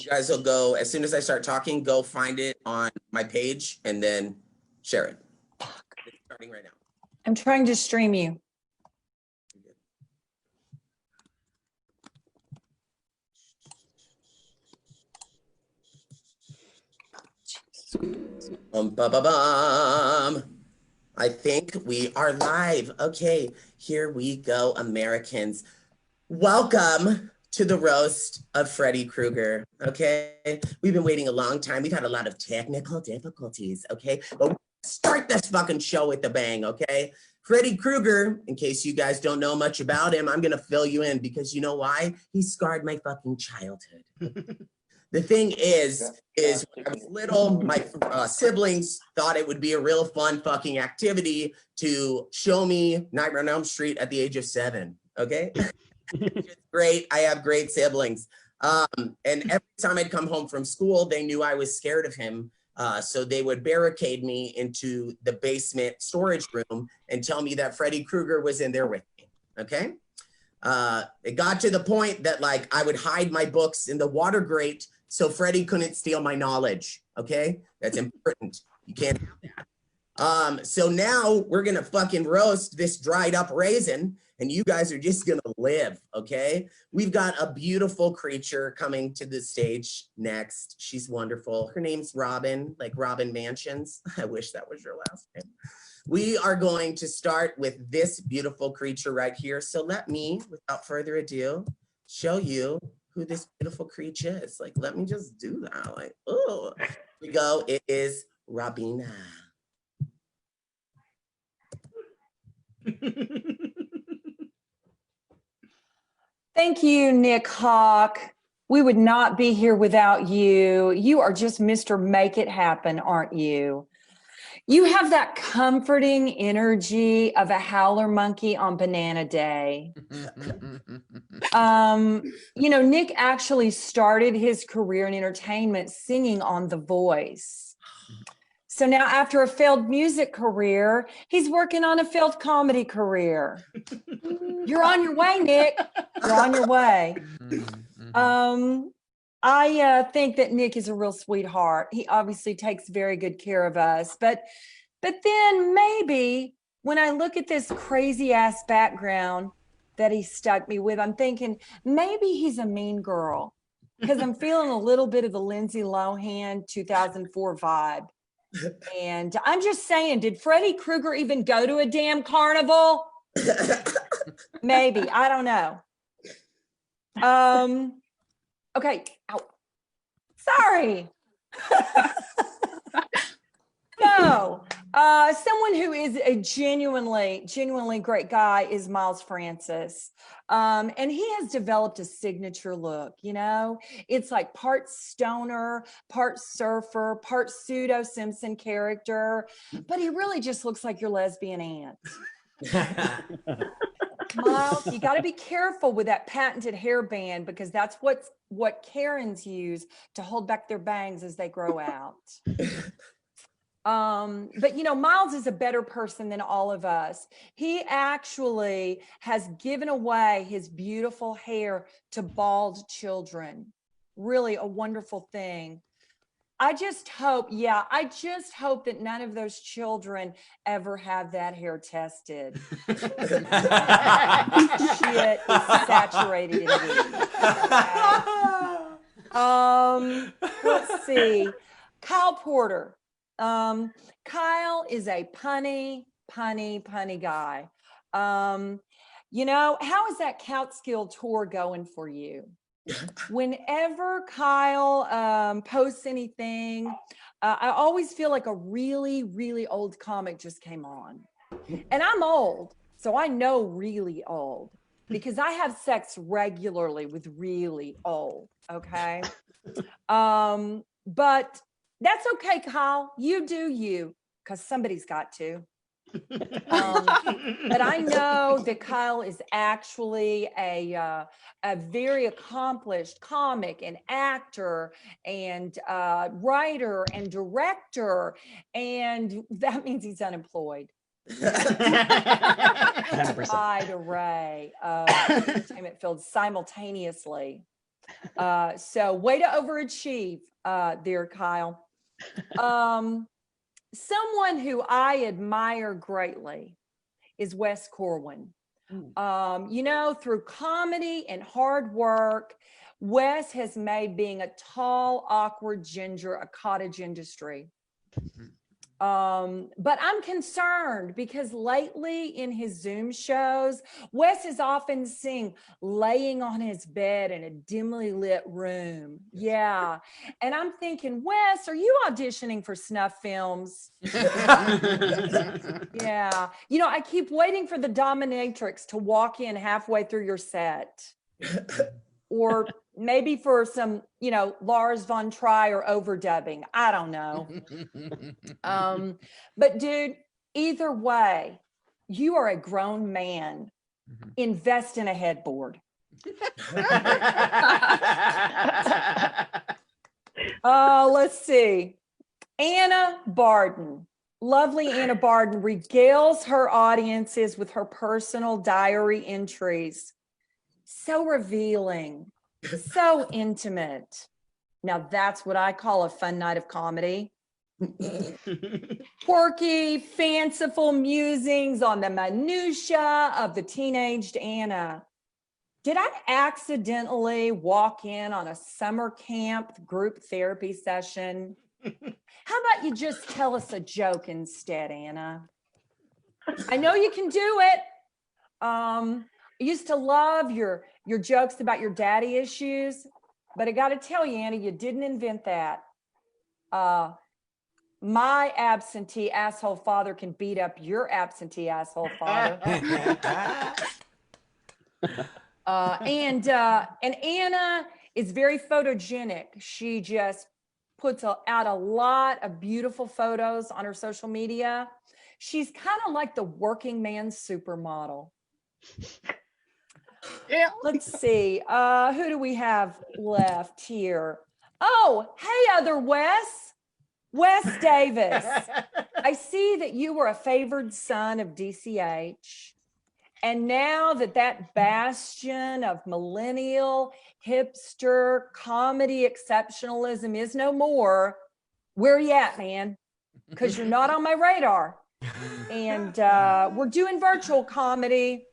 You guys will go, as soon as I start talking, go find it on my page and then share it. It's starting right now. I'm trying to stream you. Ba-ba-bum. I think we are live. Okay, here we go, Americans. Welcome to the roast of Freddy Krueger. Okay, we've been waiting a long time. We've had a lot of technical difficulties. Okay, but start this fucking show with a bang. Okay, Freddy Krueger. In case you guys don't know much about him, I'm gonna fill you in because you know why? He scarred my fucking childhood. The thing is when I was little, my siblings thought it would be a real fun fucking activity to show me Nightmare on Elm Street at the age of 7. Okay, it's great. I have great siblings, and every time I'd come home from school, they knew I was scared of him. So they would barricade me into the basement storage room and tell me that Freddy Krueger was in there with me. Okay, it got to the point that like I would hide my books in the water grate so Freddy couldn't steal my knowledge. Okay, that's important. You can't have that. So now we're gonna fucking roast this dried up raisin, and you guys are just gonna live. Okay, we've got a beautiful creature coming to the stage next. She's wonderful. Her name's Robin, like Robin Mansions. I wish that was your last name. We are going to start with this beautiful creature right here. So let me, without further ado, show you who this beautiful creature is. Like, let me just do that. Like, oh, here we go. It is Robina. Thank you, Nick Hawk. We would not be here without you. You are just Mr. Make It Happen, aren't you? You have that comforting energy of a howler monkey on Banana Day. You know, Nick actually started his career in entertainment singing on The Voice. So now after a failed music career, he's working on a failed comedy career. You're on your way, Nick. You're on your way. I think that Nick is a real sweetheart. He obviously takes very good care of us. But then maybe when I look at this crazy ass background that he stuck me with, I'm thinking maybe he's a mean girl because I'm feeling a little bit of the Lindsay Lohan 2004 vibe. And I'm just saying, did Freddy Krueger even go to a damn carnival? Maybe, I don't know. Okay. Ow. Sorry. No. Someone who is a genuinely great guy is Miles Francis. And he has developed a signature look, you know? It's like part stoner, part surfer, part pseudo Simpson character, but he really just looks like your lesbian aunt. Miles, you got to be careful with that patented hairband because that's what Karens use to hold back their bangs as they grow out. But you know, Miles is a better person than all of us. He actually has given away his beautiful hair to bald children. Really a wonderful thing. I just hope that none of those children ever have that hair tested. Shit is saturated in weed. Okay? Let's see. Kyle Porter. Kyle is a punny guy. You know, how is that Catskill tour going for you? Whenever Kyle posts anything, I always feel like a really old comic just came on. And I'm old, so I know really old because I have sex regularly with really old, okay? But that's okay, Kyle. You do you, because somebody's got to. But I know that Kyle is actually a very accomplished comic and actor and writer and director, and that means he's unemployed. Wide array of entertainment fields simultaneously. So way to overachieve, there, Kyle. Someone who I admire greatly is Wes Corwin. You know, through comedy and hard work, Wes has made being a tall, awkward ginger a cottage industry. But I'm concerned because lately in his Zoom shows, Wes is often seen laying on his bed in a dimly lit room. Yeah. And I'm thinking, Wes, are you auditioning for snuff films? Yeah. You know, I keep waiting for the dominatrix to walk in halfway through your set. Or maybe for some, you know, Lars von Trier overdubbing. I don't know. But dude, either way, you are a grown man. Invest in a headboard. Let's see. Anna Barden. Lovely Anna Barden regales her audiences with her personal diary entries. So revealing, so intimate. Now that's what I call a fun night of comedy. Quirky, fanciful musings on the minutia of the teenaged Anna. Did I accidentally walk in on a summer camp group therapy session? How about you just tell us a joke instead, Anna? I know you can do it. I used to love your jokes about your daddy issues, but I got to tell you, Anna, you didn't invent that. My absentee asshole father can beat up your absentee asshole father. And Anna is very photogenic. She just puts out a lot of beautiful photos on her social media. She's kind of like the working man's supermodel. Yeah. Let's see. Who do we have left here? Oh, hey, other Wes. Wes Davis. I see that you were a favored son of DCH. And now that bastion of millennial hipster comedy exceptionalism is no more, where are you at, man? Because you're not on my radar. And we're doing virtual comedy,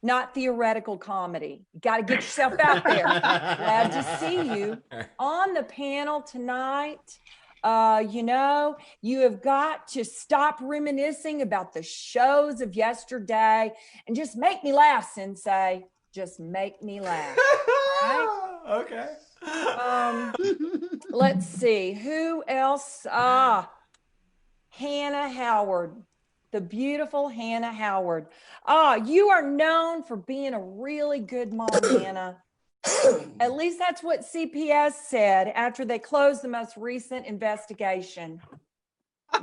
not theoretical comedy. You got to get yourself out there. Glad to see you on the panel tonight. You know, you have got to stop reminiscing about the shows of yesterday and just make me laugh, Sensei. Just make me laugh. Right? Okay. Let's see. Who else? Hannah Howard. The beautiful Hannah Howard. You are known for being a really good mom, Hannah. At least that's what CPS said after they closed the most recent investigation.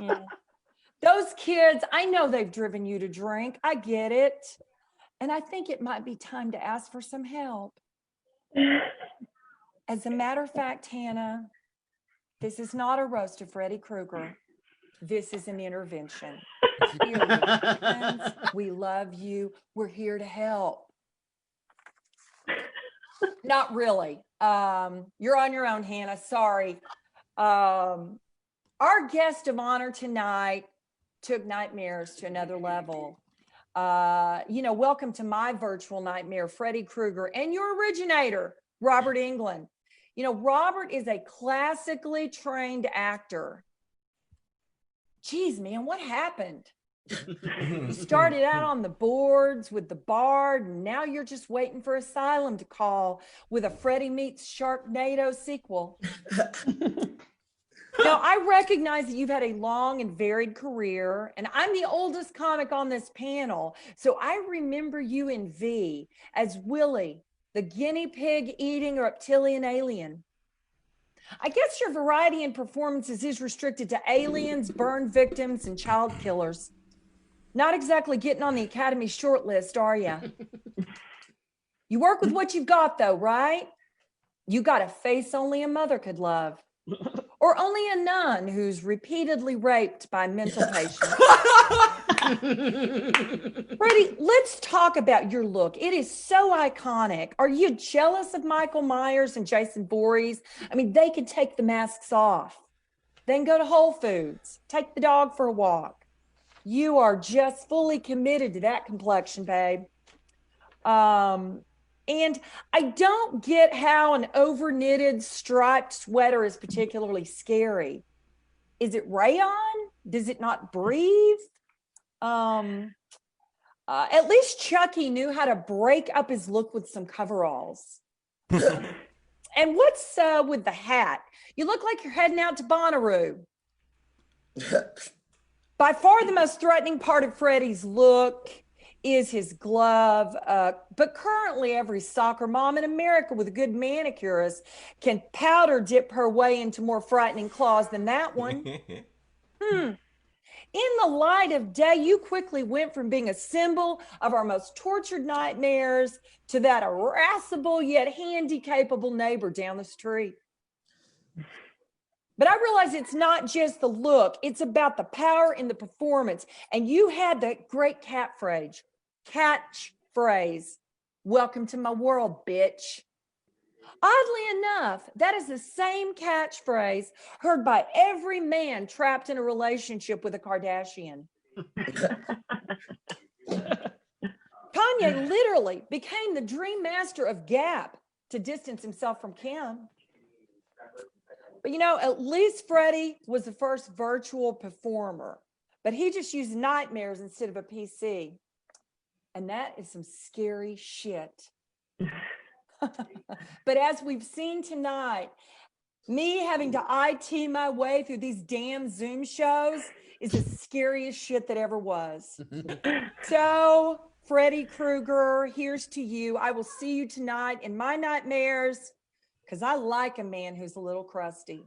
Yeah. Those kids, I know they've driven you to drink. I get it. And I think it might be time to ask for some help. As a matter of fact, Hannah, this is not a roast of Freddy Kruger. This is an intervention. We love you. We're here to help. Not really. You're on your own, Hannah. Sorry. Our guest of honor tonight took nightmares to another level. You know, welcome to my virtual nightmare, Freddy Kruger, and your originator, Robert Englund. You know, Robert is a classically trained actor. Geez, man, what happened? You started out on the boards with the Bard, and now you're just waiting for Asylum to call with a Freddy meets Sharknado sequel. Now, I recognize that you've had a long and varied career, and I'm the oldest comic on this panel, so I remember you in V as Willie, the guinea pig eating reptilian alien. I guess your variety in performances is restricted to aliens, burn victims, and child killers. Not exactly getting on the Academy shortlist, are you? You work with what you've got, though, right? You got a face only a mother could love. or only a nun who's repeatedly raped by mental patients? Freddy, let's talk about your look. It is so iconic. Are you jealous of Michael Myers and Jason Voorhees? I mean, they could take the masks off, then go to Whole Foods, take the dog for a walk. You are just fully committed to that complexion, babe. And I don't get how an over knitted striped sweater is particularly scary. Is it rayon? Does it not breathe? At least Chucky knew how to break up his look with some coveralls. And what's with the hat? You look like you're heading out to Bonnaroo. By far the most threatening part of Freddy's look is his glove. But currently every soccer mom in America with a good manicurist can powder dip her way into more frightening claws than that one. In the light of day, you quickly went from being a symbol of our most tortured nightmares to that irascible yet handy-capable neighbor down the street. But I realize it's not just the look, it's about the power in the performance. And you had that great catchphrase, welcome to my world, bitch. Oddly enough, that is the same catchphrase heard by every man trapped in a relationship with a Kardashian. Kanye literally became the dream master of Gap to distance himself from Kim. But you know, at least Freddy was the first virtual performer, but he just used nightmares instead of a PC. And that is some scary shit. But as we've seen tonight, me having to IT my way through these damn Zoom shows is the scariest shit that ever was. So, Freddy Krueger, here's to you. I will see you tonight in my nightmares, because I like a man who's a little crusty.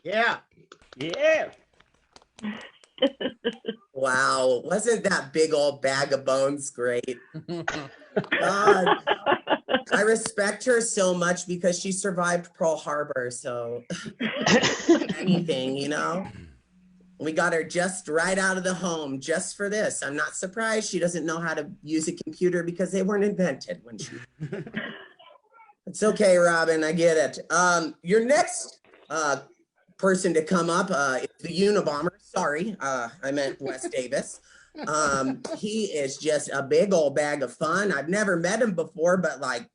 Yeah. Yeah. Wow, wasn't that big old bag of bones great? God, I respect her so much because she survived Pearl Harbor, so anything, you know? We got her just right out of the home just for this. I'm not surprised she doesn't know how to use a computer because they weren't invented when she... It's okay, Robin, I get it. Your next person to come up is the Unabomber. Sorry, I meant Wes Davis. He is just a big old bag of fun. I've never met him before, but like,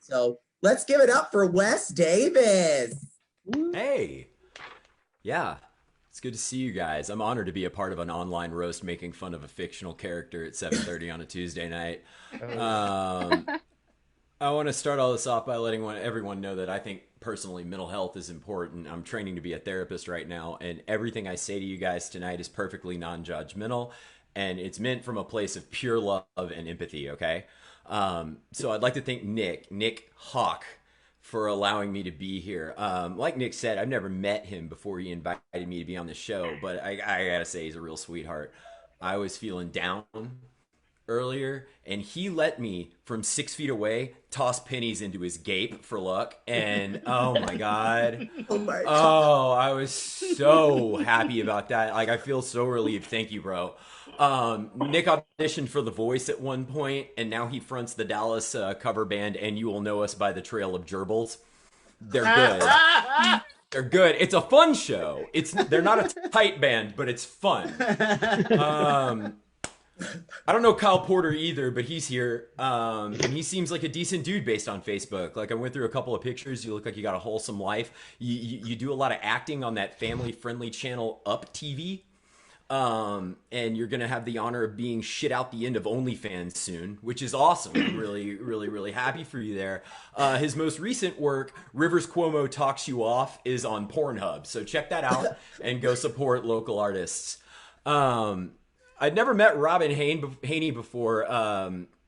so let's give it up for Wes Davis. Hey, yeah, it's good to see you guys. I'm honored to be a part of an online roast making fun of a fictional character at 7:30 on a Tuesday night. I want to start all this off by letting everyone know that I think personally mental health is important. I'm training to be a therapist right now, and everything I say to you guys tonight is perfectly non-judgmental, and it's meant from a place of pure love and empathy, okay? So I'd like to thank Nick Hawk, for allowing me to be here. Like Nick said, I've never met him before he invited me to be on the show, but I gotta say he's a real sweetheart. I was feeling down earlier, and he let me from 6 feet away toss pennies into his gape for luck, and oh my god, I was so happy about that. Like, I feel so relieved. Thank you, bro. Nick auditioned for The Voice at one point, and now he fronts the Dallas cover band And You Will Know Us by the Trail of Gerbils. They're good. They're good. It's a fun show. They're not a tight band, but it's fun. I don't know Kyle Porter either, but he's here. And he seems like a decent dude based on Facebook. Like, I went through a couple of pictures. You look like you got a wholesome life. You do a lot of acting on that family-friendly channel Up TV. And you're going to have the honor of being shit out the end of OnlyFans soon, which is awesome. I'm really, really, really happy for you there. His most recent work, Rivers Cuomo Talks You Off, is on Pornhub. So check that out and go support local artists. I'd never met Robin Haney before,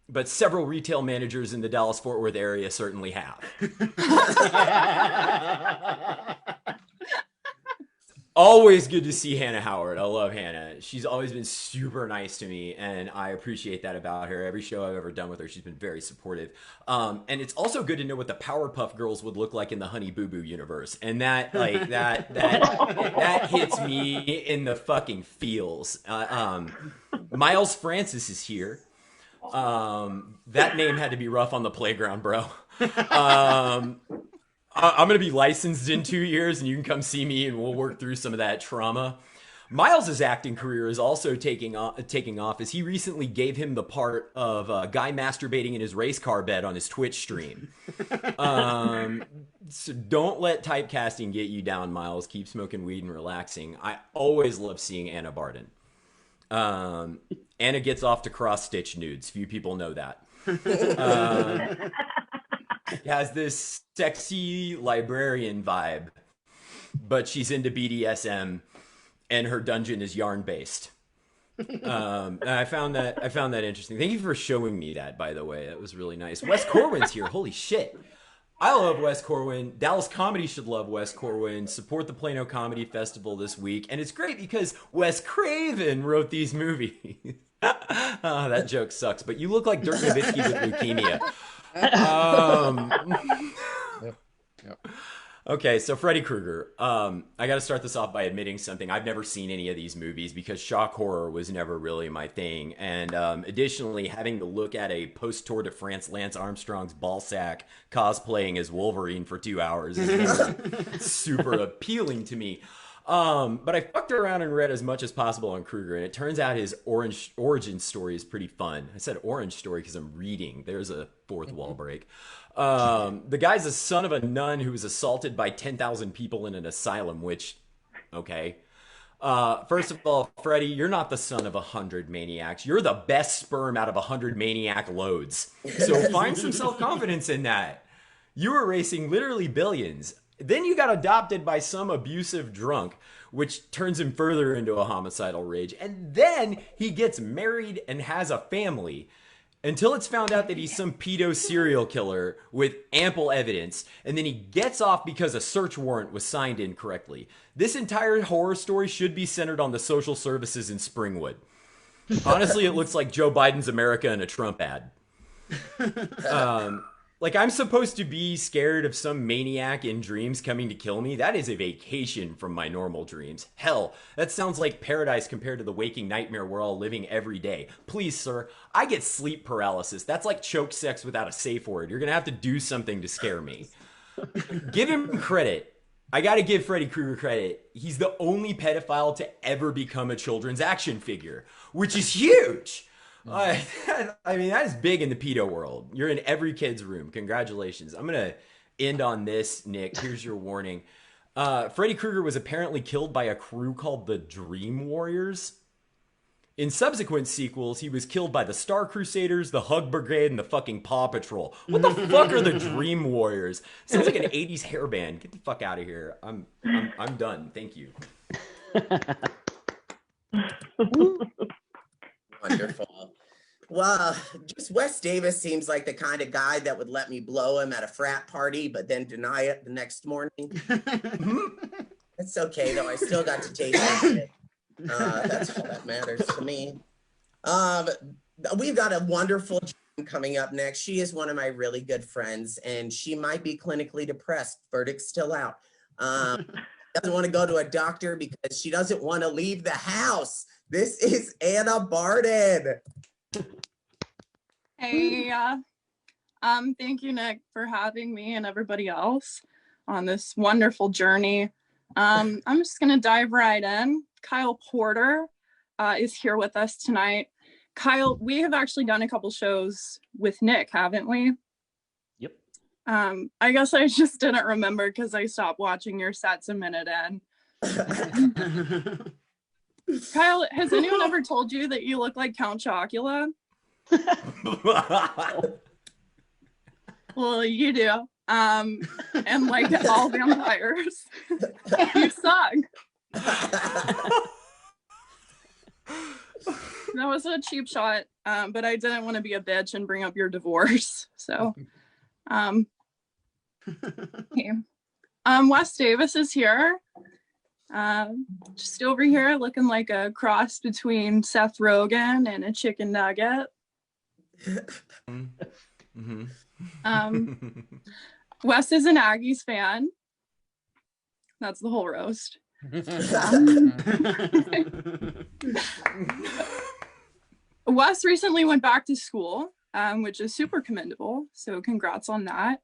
but several retail managers in the Dallas-Fort Worth area certainly have. Always good to see Hannah Howard. I love Hannah. She's always been super nice to me, and I appreciate that about her. Every show I've ever done with her, she's been very supportive. And it's also good to know what the Powerpuff Girls would look like in the Honey Boo Boo universe, and that hits me in the fucking feels. Miles Francis is here. That name had to be rough on the playground, bro. I'm going to be licensed in 2 years, and you can come see me, and we'll work through some of that trauma. Miles's acting career is also taking off, as he recently gave him the part of a guy masturbating in his race car bed on his Twitch stream. So don't let typecasting get you down, Miles. Keep smoking weed and relaxing. I always love seeing Anna Barden. Anna gets off to cross-stitch nudes. Few people know that. Has this sexy librarian vibe, but she's into BDSM, and her dungeon is yarn based. And I found that interesting. Thank you for showing me that, by the way. That was really nice. Wes Corwin's here. Holy shit. I love Wes Corwin. Dallas Comedy should love Wes Corwin. Support the Plano Comedy Festival this week. And it's great because Wes Craven wrote these movies. Oh, that joke sucks, but you look like Dirk Nowitzki with leukemia. Yep. Okay, so Freddy Krueger. I got to start this off by admitting something. I've never seen any of these movies because shock horror was never really my thing. And additionally, having to look at a post-Tour de France Lance Armstrong's ballsack cosplaying as Wolverine for 2 hours is never super appealing to me. But I fucked around and read as much as possible on Kruger, and it turns out his origin story is pretty fun. I said orange story because I'm reading. There's a fourth wall break. The guy's the son of a nun who was assaulted by 10,000 people in an asylum, which, okay. First of all, Freddy, you're not the son of 100 maniacs. You're the best sperm out of 100 maniac loads. So find some self-confidence in that. You were racing literally billions. Then you got adopted by some abusive drunk, which turns him further into a homicidal rage. And then he gets married and has a family until it's found out that he's some pedo serial killer with ample evidence. And then he gets off because a search warrant was signed incorrectly. This entire horror story should be centered on the social services in Springwood. Honestly, it looks like Joe Biden's America in a Trump ad. Like, I'm supposed to be scared of some maniac in dreams coming to kill me? That is a vacation from my normal dreams. Hell, that sounds like paradise compared to the waking nightmare we're all living every day. Please, sir, I get sleep paralysis. That's like choke sex without a safe word. You're gonna have to do something to scare me. Give him credit. I gotta give Freddy Krueger credit. He's the only pedophile to ever become a children's action figure, which is huge. I mean, that is big in the pedo world. You're in every kid's room. Congratulations. I'm going to end on this, Nick. Here's your warning. Freddy Krueger was apparently killed by a crew called the Dream Warriors. In subsequent sequels, he was killed by the Star Crusaders, the Hug Brigade, and the fucking Paw Patrol. What the fuck are the Dream Warriors? Sounds like an 80s hair band. Get the fuck out of here. I'm done. Thank you. Wonderful. Well, just Wes Davis seems like the kind of guy that would let me blow him at a frat party, but then deny it the next morning. It's okay, though. I still got to taste it. That's all that matters to me. We've got a wonderful Jen coming up next. She is one of my really good friends, and she might be clinically depressed. Verdict's still out. Doesn't want to go to a doctor because she doesn't want to leave the house. This is Anna Barden. Hey, thank you, Nick, for having me and everybody else on this wonderful journey. I'm just gonna dive right in. Kyle Porter is here with us tonight. Kyle, we have actually done a couple shows with Nick, haven't we? Yep. I guess I just didn't remember because I stopped watching your sets a minute in. Kyle, has anyone ever told you that you look like Count Chocula? Well, you do. And like all vampires, you suck. That was a cheap shot, but I didn't want to be a bitch and bring up your divorce. So, okay. Wes Davis is here. Just over here looking like a cross between Seth Rogen and a chicken nugget. Wes is an Aggies fan. That's the whole roast. Wes recently went back to school, which is super commendable. So congrats on that.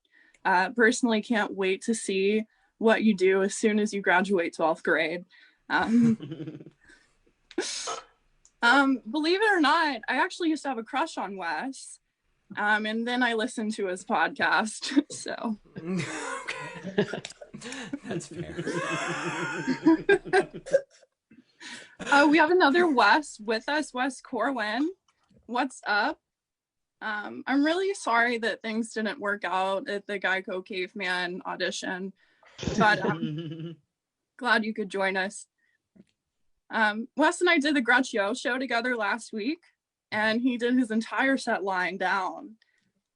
Personally, can't wait to see what you do as soon as you graduate 12th grade. Believe it or not, I actually used to have a crush on Wes. And then I listened to his podcast. So that's fair. We have another Wes with us, Wes Corwin. What's up? I'm really sorry that things didn't work out at the Geico Caveman audition, but glad you could join us. Wes and I did the Groucho show together last week, and he did his entire set lying down,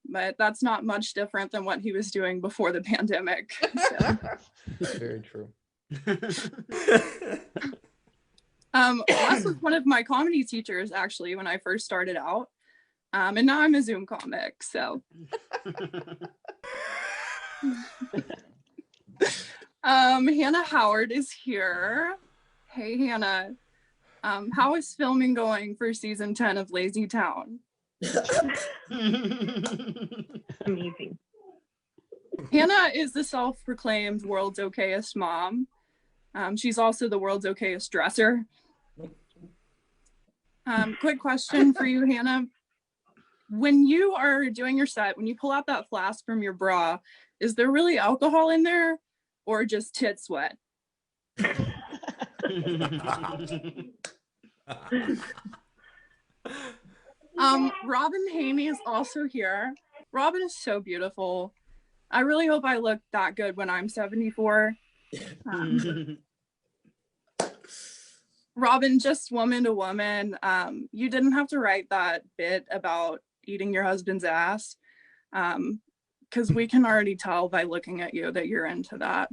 but that's not much different than what he was doing before the pandemic. So. Very true. Wes was one of my comedy teachers, actually, when I first started out. And now I'm a Zoom comic, so. Hannah Howard is here. Hey, Hannah. How is filming going for season 10 of Lazy Town? Amazing. Hannah is the self-proclaimed world's okayest mom. She's also the world's okayest dresser. Quick question for you, Hannah. When you are doing your set, when you pull out that flask from your bra, is there really alcohol in there or just tit sweat? Robin Haney is also here. Robin is so beautiful. I really hope I look that good when I'm 74. Robin, just woman to woman, you didn't have to write that bit about eating your husband's ass, because we can already tell by looking at you that you're into that.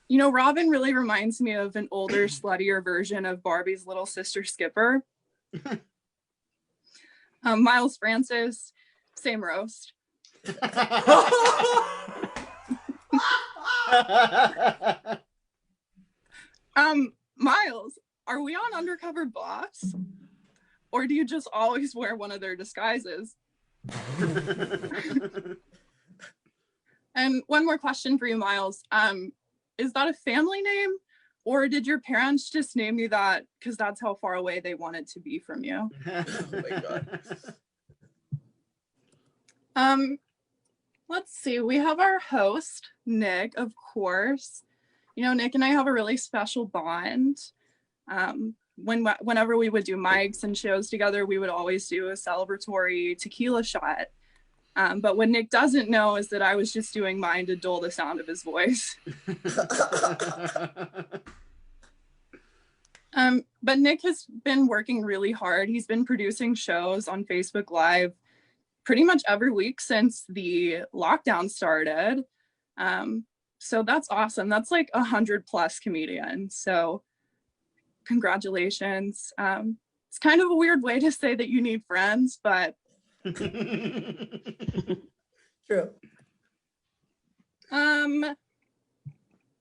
You know, Robin really reminds me of an older, sluttier version of Barbie's little sister Skipper. Miles Francis, same roast. Miles, are we on Undercover Boss? Or do you just always wear one of their disguises? And one more question for you, Miles. Is that a family name? Or did your parents just name you that because that's how far away they wanted to be from you? Oh my God. Let's see. We have our host, Nick, of course. You know, Nick and I have a really special bond. Whenever we would do mics and shows together, we would always do a celebratory tequila shot. But what Nick doesn't know is that I was just doing mine to dull the sound of his voice. But Nick has been working really hard. He's been producing shows on Facebook Live pretty much every week since the lockdown started. So that's awesome. That's like 100+ comedians. So congratulations. It's kind of a weird way to say that you need friends, but True.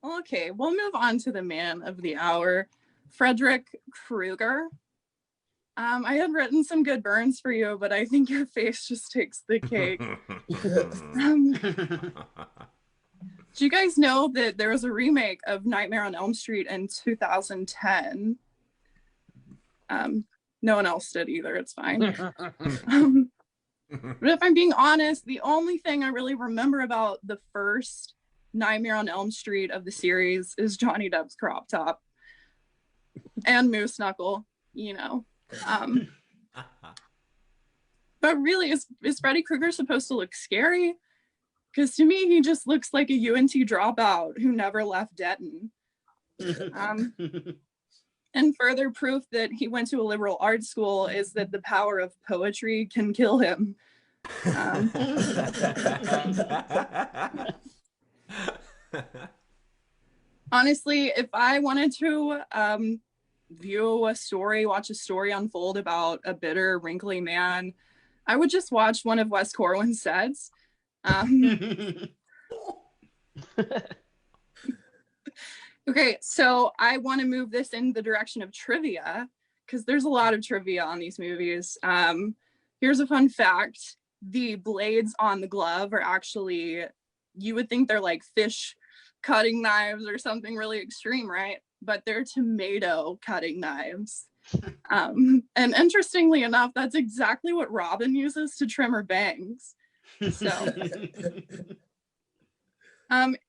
Okay, we'll move on to the man of the hour, Frederick Kruger. I had written some good burns for you, but I think your face just takes the cake. Do you guys know that there was a remake of Nightmare on Elm Street in 2010? No one else did either, it's fine. But if I'm being honest, the only thing I really remember about the first Nightmare on Elm Street of the series is Johnny Depp's crop top and Moose Knuckle, you know. But really, is Freddy Krueger supposed to look scary? Because to me, he just looks like a UNT dropout who never left Denton. And further proof that he went to a liberal arts school is that the power of poetry can kill him. Honestly, if I wanted to watch a story unfold about a bitter, wrinkly man, I would just watch one of Wes Corwin's sets. Okay, so I want to move this in the direction of trivia because there's a lot of trivia on these movies. Here's a fun fact. The blades on the glove are actually, you would think they're like fish cutting knives or something really extreme, right? But they're tomato cutting knives. And interestingly enough, that's exactly what Robin uses to trim her bangs. So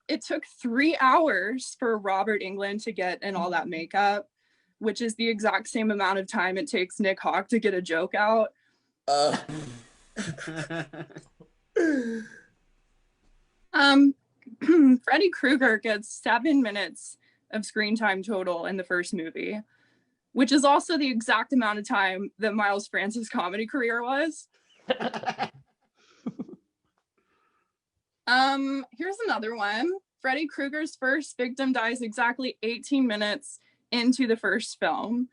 it took 3 hours for Robert Englund to get in all that makeup, which is the exact same amount of time it takes Nick Hawk to get a joke out. Freddy Krueger gets 7 minutes of screen time total in the first movie, which is also the exact amount of time that Miles Francis' comedy career was. Here's another one. Freddy Krueger's first victim dies exactly 18 minutes into the first film,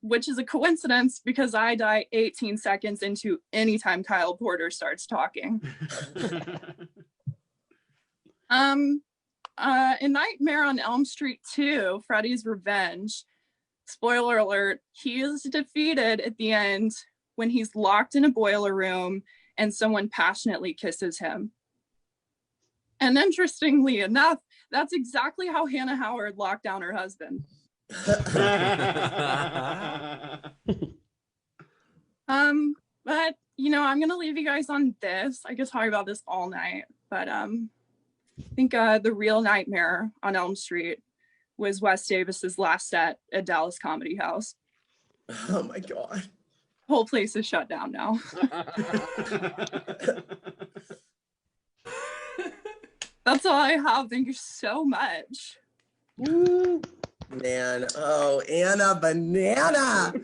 which is a coincidence because I die 18 seconds into any time Kyle Porter starts talking. In Nightmare on Elm Street 2, Freddy's Revenge, spoiler alert, he is defeated at the end when he's locked in a boiler room and someone passionately kisses him. And interestingly enough, that's exactly how Hannah Howard locked down her husband. But I'm gonna leave you guys on this. I could talk about this all night, but I think the real Nightmare on Elm Street was Wes Davis's last set at Dallas Comedy House. Oh my God. Whole place is shut down now. That's all I have. Thank you so much. Ooh, man. Oh, Anna Banana.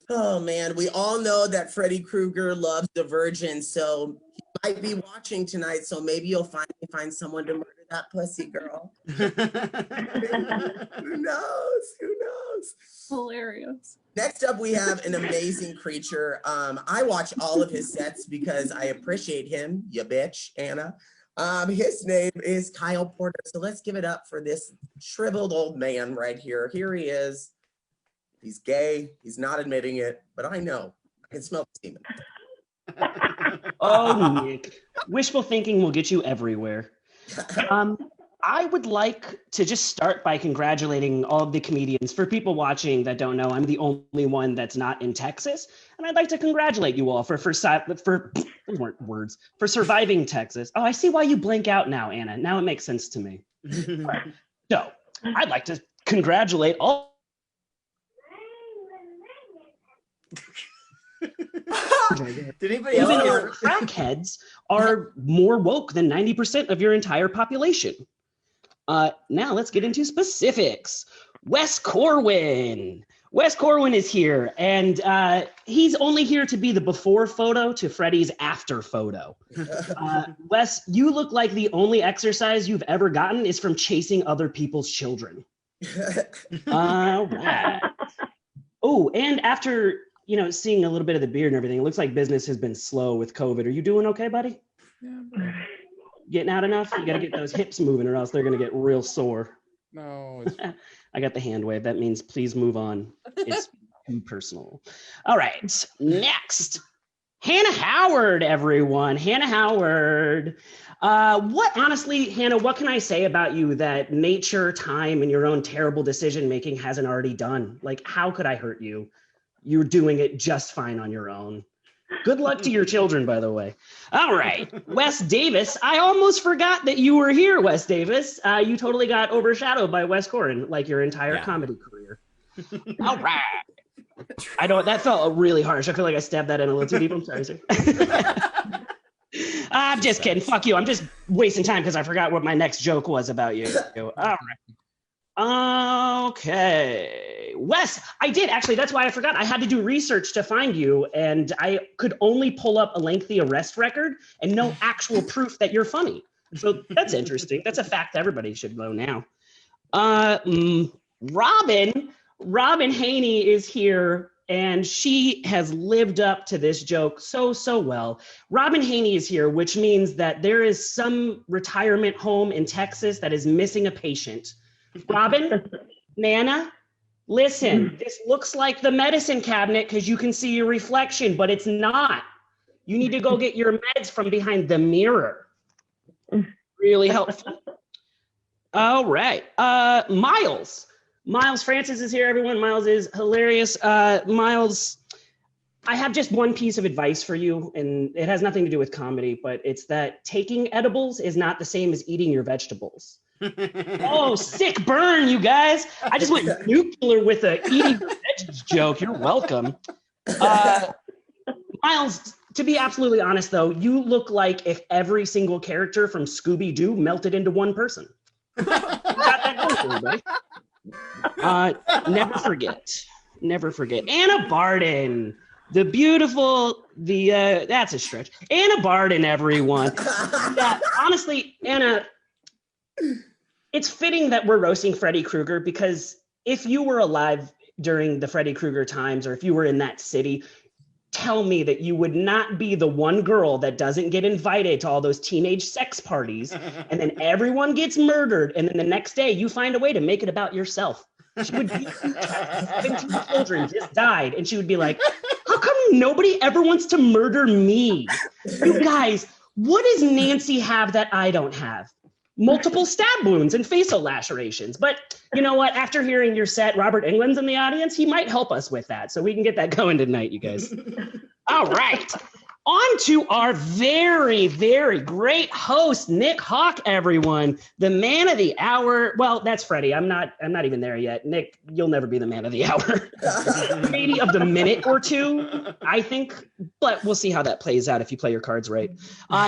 Oh man, we all know that Freddy Krueger loves the virgin, so he might be watching tonight. So maybe you'll finally find someone to murder that pussy, girl. Who knows? Who knows? Hilarious. Next up, we have an amazing creature. I watch all of his sets because I appreciate him, you bitch, Anna. His name is Kyle Porter. So let's give it up for this shriveled old man right here. Here he is. He's gay. He's not admitting it, but I know. I can smell the semen. Oh, Nick. Wishful thinking will get you everywhere. I would like to just start by congratulating all of the comedians. For people watching that don't know, I'm the only one that's not in Texas, and I'd like to congratulate you all for surviving Texas. Oh, I see why you blank out now, Anna. Now it makes sense to me. Right. So I'd like to congratulate all. Did anybody else hear? Crackheads are more woke than 90% of your entire population. Now let's get into specifics. Wes Corwin. Wes Corwin is here, and he's only here to be the before photo to Freddy's after photo. Wes, you look like the only exercise you've ever gotten is from chasing other people's children. All right. Oh, and after seeing a little bit of the beard and everything, it looks like business has been slow with COVID. Are you doing okay, buddy? Yeah. Getting out enough? You got to get those hips moving or else they're going to get real sore. No, it's I got the hand wave. That means please move on. It's too personal. All right. Next, Hannah Howard, everyone. Hannah Howard. Honestly, Hannah, what can I say about you that nature, time, and your own terrible decision-making hasn't already done? Like, how could I hurt you? You're doing it just fine on your own. Good luck to your children, by the way. All right, Wes Davis. I almost forgot that you were here, Wes Davis. You totally got overshadowed by Wes Corwin, like your entire comedy career. All right. That felt really harsh. I feel like I stabbed that in a little too deep. I'm sorry, sir. I'm just kidding. Fuck you. I'm just wasting time because I forgot what my next joke was about you. All right. Okay, Wes, I did actually. That's why I forgot. I had to do research to find you, and I could only pull up a lengthy arrest record and no actual proof that you're funny. So that's interesting. That's a fact everybody should know now. Robin Haney is here, and she has lived up to this joke so well. Robin Haney is here, which means that there is some retirement home in Texas that is missing a patient. Robin, Nana, listen, this looks like the medicine cabinet because you can see your reflection, but it's not. You need to go get your meds from behind the mirror. Really helpful. All right. Miles Francis is here, everyone. Miles is hilarious. Miles, I have just one piece of advice for you, and it has nothing to do with comedy, but it's that taking edibles is not the same as eating your vegetables. Oh, sick burn, you guys. I just went nuclear with a eating your veggies joke. You're welcome. Miles, to be absolutely honest, though, you look like if every single character from Scooby-Doo melted into one person. You got that going for you, buddy. Never forget. Anna Barden, the beautiful, that's a stretch. Anna Barden, everyone. Yeah, honestly, Anna, it's fitting that we're roasting Freddy Krueger because if you were alive during the Freddy Krueger times, or if you were in that city, tell me that you would not be the one girl that doesn't get invited to all those teenage sex parties, and then everyone gets murdered, and then the next day you find a way to make it about yourself. She would be 17 children just died, and she would be like, how come nobody ever wants to murder me? You guys, what does Nancy have that I don't have? Multiple stab wounds and facial lacerations. But you know what? After hearing your set, Robert Englund's in the audience. He might help us with that. So we can get that going tonight, you guys. All right. On to our very, very great host, Nick Hawk, everyone. The man of the hour. Well, that's Freddy. I'm not even there yet. Nick, you'll never be the man of the hour. Maybe of the minute or two, I think. But we'll see how that plays out if you play your cards right.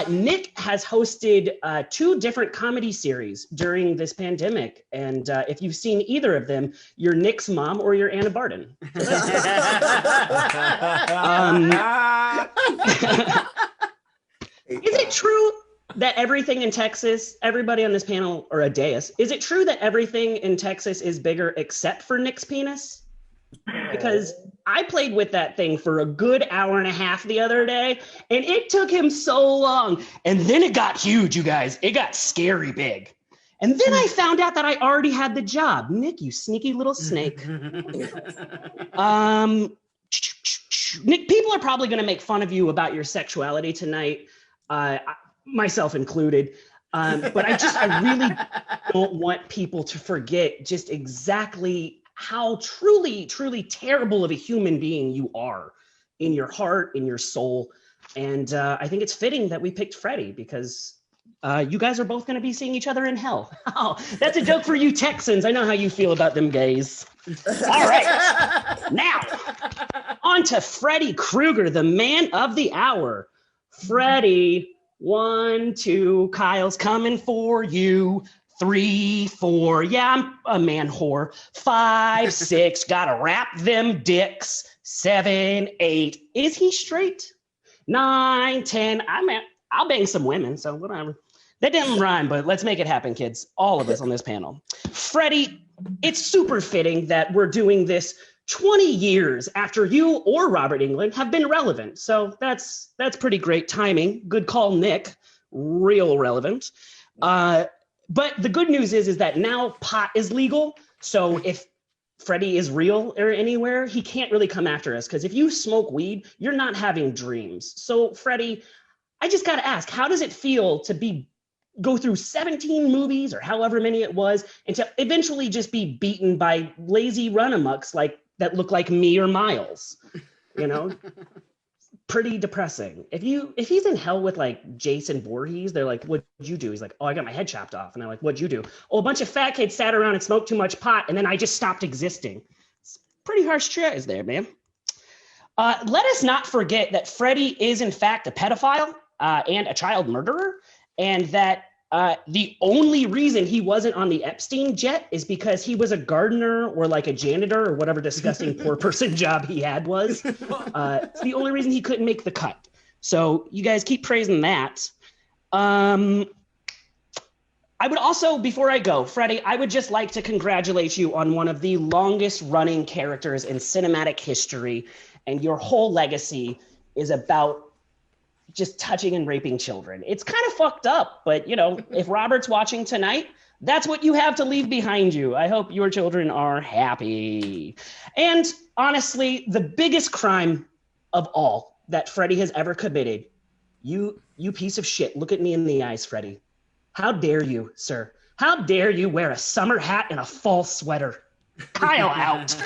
Nick has hosted 2 different comedy series during this pandemic. And if you've seen either of them, you're Nick's mom or you're Anna Barden. Is it true that everything in Texas, everybody on this panel or a dais, is it true that everything in Texas is bigger except for Nick's penis? Because I played with that thing for a good hour and a half the other day, and it took him so long. And then it got huge, you guys. It got scary big. And then I found out that I already had the job. Nick, you sneaky little snake. Nick, people are probably going to make fun of you about your sexuality tonight, myself included. But I really don't want people to forget just exactly how truly, truly terrible of a human being you are in your heart, in your soul. And I think it's fitting that we picked Freddy because you guys are both going to be seeing each other in hell. Oh, that's a joke for you Texans. I know how you feel about them gays. All right. Now, on to Freddy Krueger, the man of the hour. Freddy, 1, 2, Kyle's coming for you. 3, 4, yeah, I'm a man whore. 5, 6, gotta wrap them dicks. 7, 8, is he straight? 9, 10, I'll bang some women, so whatever. That didn't rhyme, but let's make it happen, kids. All of us on this panel. Freddy, it's super fitting that we're doing this 20 years after you or Robert Englund have been relevant. So that's pretty great timing. Good call, Nick. Real relevant. But the good news is that now pot is legal. So if Freddy is real or anywhere, he can't really come after us. Because if you smoke weed, you're not having dreams. So Freddy, I just got to ask, how does it feel to go through 17 movies or however many it was and to eventually just be beaten by lazy run-amucks that look like me or Miles? You know, pretty depressing. If he's in hell with like Jason Voorhees, they're like, what'd you do? He's like, oh, I got my head chopped off. And they're like, what'd you do? Oh, a bunch of fat kids sat around and smoked too much pot, and then I just stopped existing. It's pretty harsh choice there, man. Let us not forget that Freddy is in fact a pedophile and a child murderer, and that the only reason he wasn't on the Epstein jet is because he was a gardener or like a janitor or whatever disgusting poor person job he had was. It's the only reason he couldn't make the cut. So you guys keep praising that. I would also, before I go, Freddy, I would just like to congratulate you on one of the longest running characters in cinematic history. And your whole legacy is about just touching and raping children. It's kind of fucked up, but you know, if Robert's watching tonight, that's what you have to leave behind you. I hope your children are happy. And honestly, the biggest crime of all that Freddy has ever committed, you piece of shit, look at me in the eyes, Freddy. How dare you, sir? How dare you wear a summer hat and a fall sweater? Kyle out.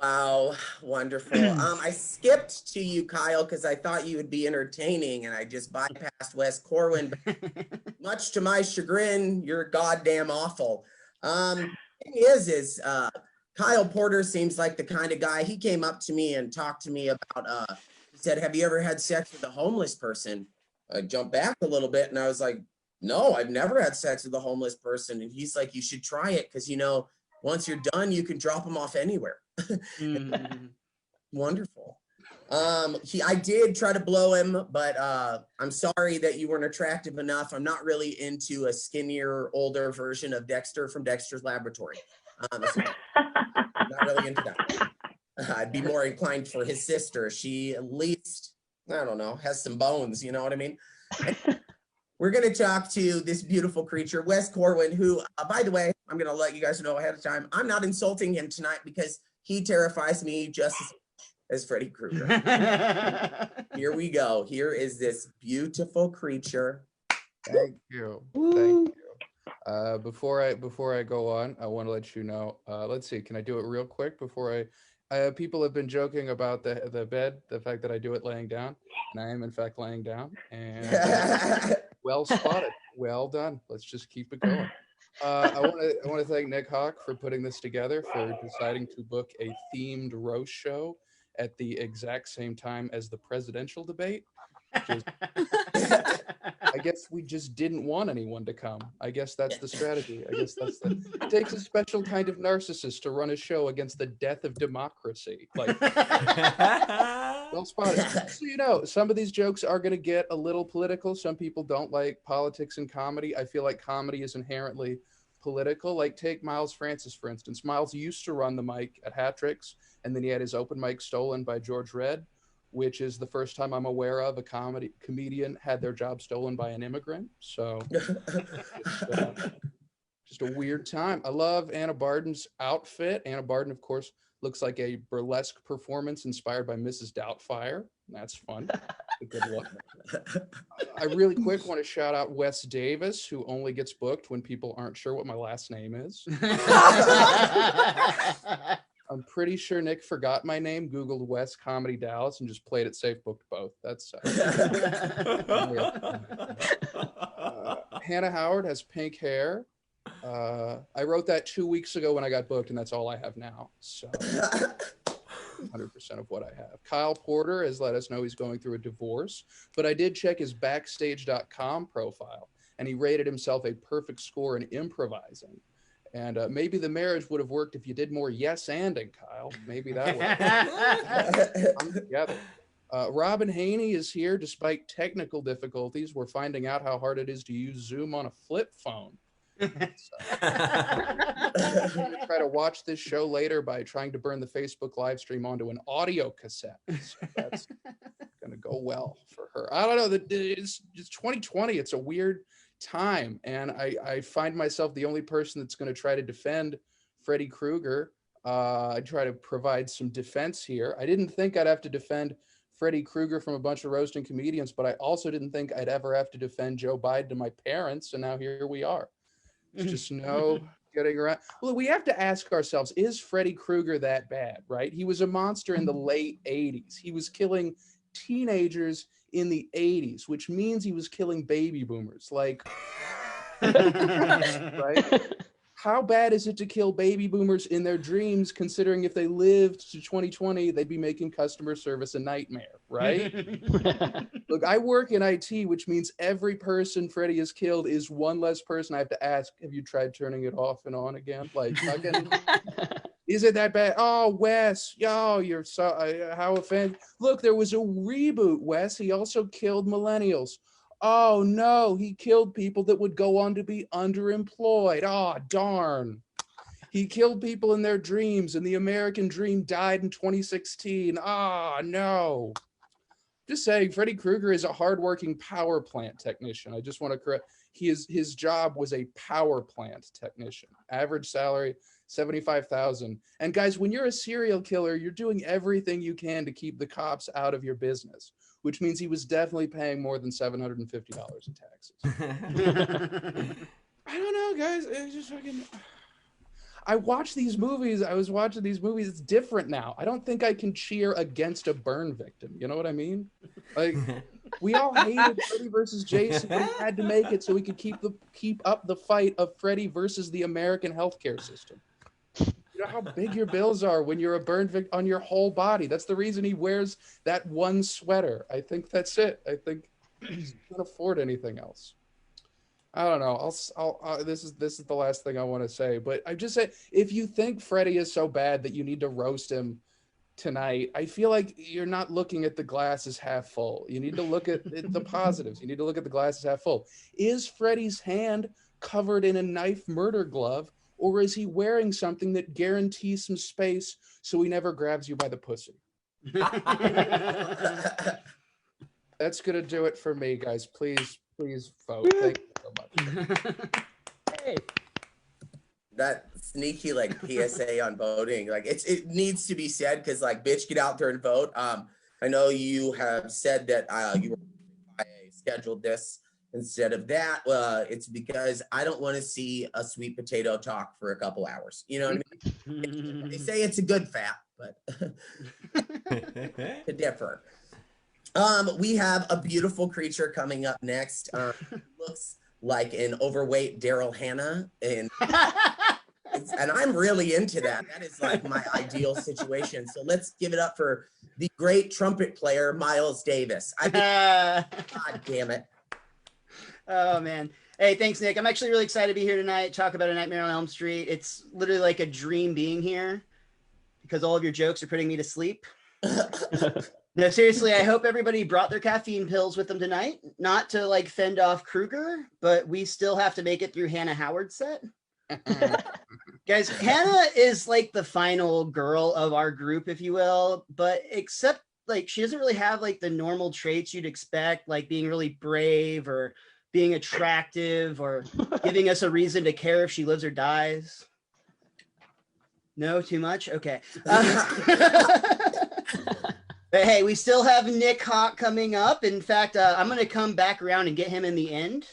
Wow, wonderful. I skipped to you, Kyle, because I thought you would be entertaining, and I just bypassed West Corwin. Much to my chagrin, you're goddamn awful. Thing is Kyle Porter seems like the kind of guy. He came up to me and talked to me about. He said, "Have you ever had sex with a homeless person?" I jumped back a little bit, and I was like, "No, I've never had sex with a homeless person." And he's like, "You should try it, because you know, once you're done, you can drop them off anywhere." Wonderful. I did try to blow him, but I'm sorry that you weren't attractive enough. I'm not really into a skinnier, older version of Dexter from Dexter's Laboratory. I'm not really into that. I'd be more inclined for his sister. She at least, I don't know, has some bones, you know what I mean? We're going to talk to this beautiful creature, Wes Corwin, who, by the way, I'm going to let you guys know ahead of time, I'm not insulting him tonight because he terrifies me just as Freddy Krueger. Here we go. Here is this beautiful creature. Thank you. Thank you. Before I go on, I want to let you know, let's see, can I do it real quick before I people have been joking about the bed, the fact that I do it laying down, and I am in fact laying down, and well spotted. Well done. Let's just keep it going. I want to thank Nick Hawk for putting this together, for deciding to book a themed roast show at the exact same time as the presidential debate. I guess we just didn't want anyone to come. I guess that's the strategy. I guess it takes a special kind of narcissist to run a show against the death of democracy. Like, well spotted. So, you know, some of these jokes are going to get a little political. Some people don't like politics and comedy. I feel like comedy is inherently political. Like, take Miles Francis, for instance. Miles used to run the mic at Hat Tricks, and then he had his open mic stolen by George Redd, which is the first time I'm aware of a comedian had their job stolen by an immigrant. So just a weird time. I love Anna Barden's outfit. Anna Barden, of course, looks like a burlesque performance inspired by Mrs. Doubtfire. That's fun. A good look. I really quick want to shout out Wes Davis, who only gets booked when people aren't sure what my last name is. I'm pretty sure Nick forgot my name, Googled West Comedy Dallas, and just played it safe, booked both. That's Hannah Howard has pink hair. I wrote that 2 weeks ago when I got booked, and that's all I have now. So 100% of what I have. Kyle Porter has let us know he's going through a divorce, but I did check his Backstage.com profile, and he rated himself a perfect score in improvising. And maybe the marriage would have worked if you did more yes-anding, Kyle. Maybe that would come together. Robin Haney is here despite technical difficulties. We're finding out how hard it is to use Zoom on a flip phone. So, I'm going to try to watch this show later by trying to burn the Facebook live stream onto an audio cassette. So that's going to go well for her. I don't know. It's 2020. It's a weird time, and I find myself the only person that's going to try to defend Freddy Krueger. I try to provide some defense here. I didn't think I'd have to defend Freddy Krueger from a bunch of roasting comedians, but I also didn't think I'd ever have to defend Joe Biden to my parents, and now here we are. There's just no getting around. Well, we have to ask ourselves, is Freddy Krueger that bad, right? He was a monster in the late 80s. He was killing teenagers in the 80s, which means he was killing baby boomers. Like, right? How bad is it to kill baby boomers in their dreams, considering if they lived to 2020, they'd be making customer service a nightmare, right? Look, I work in IT, which means every person Freddy has killed is one less person I have to ask, have you tried turning it off and on again? Like, again, Is it that bad? Oh, Wes, yo, you're so how offended. Look, there was a reboot, Wes. He also killed millennials. Oh no, he killed people that would go on to be underemployed. Oh, darn. He killed people in their dreams, and the American dream died in 2016. Ah, no. Just saying, Freddy Krueger is a hardworking power plant technician. I just want to correct. His job was a power plant technician. Average salary, $75,000. And guys, when you're a serial killer, you're doing everything you can to keep the cops out of your business, which means he was definitely paying more than $750 in taxes. I don't know, guys. It's just fucking. I watch these movies. I was watching these movies. It's different now. I don't think I can cheer against a burn victim. You know what I mean? Like, we all hated Freddy versus Jason. We had to make it so we could keep up the fight of Freddy versus the American healthcare system. You know how big your bills are when you're a burn victim on your whole body. That's the reason he wears that one sweater. I think that's it. I think he can't afford anything else. I don't know. This is the last thing I want to say, but I just said, if you think Freddy is so bad that you need to roast him tonight, I feel like you're not looking at the glass as half full. You need to look at the positives. You need to look at the glass as half full. Is Freddy's hand covered in a knife murder glove, or is he wearing something that guarantees some space so he never grabs you by the pussy? That's gonna do it for me, guys. Please vote. Thank you so much. Hey, that sneaky like PSA on voting, like it needs to be said, because like, bitch, get out there and vote. I know you have said that you scheduled this instead of that. It's because I don't want to see a sweet potato talk for a couple hours. You know what I mean? They say it's a good fat, but to differ. We have a beautiful creature coming up next. Looks like an overweight Daryl Hannah, and I'm really into that. That is like my ideal situation. So let's give it up for the great trumpet player, Miles Davis. I mean, God damn it. Oh man. Hey, thanks, Nick. I'm actually really excited to be here tonight, talk about A Nightmare on Elm Street. It's literally like a dream being here because all of your jokes are putting me to sleep. No, seriously, I hope everybody brought their caffeine pills with them tonight. Not to like fend off Kruger, but we still have to make it through Hannah Howard's set. Guys, Hannah is like the final girl of our group, if you will, but except like she doesn't really have like the normal traits you'd expect, like being really brave or being attractive or giving us a reason to care if she lives or dies. No, too much? Okay. But hey, we still have Nick Hawk coming up. In fact, I'm going to come back around and get him in the end.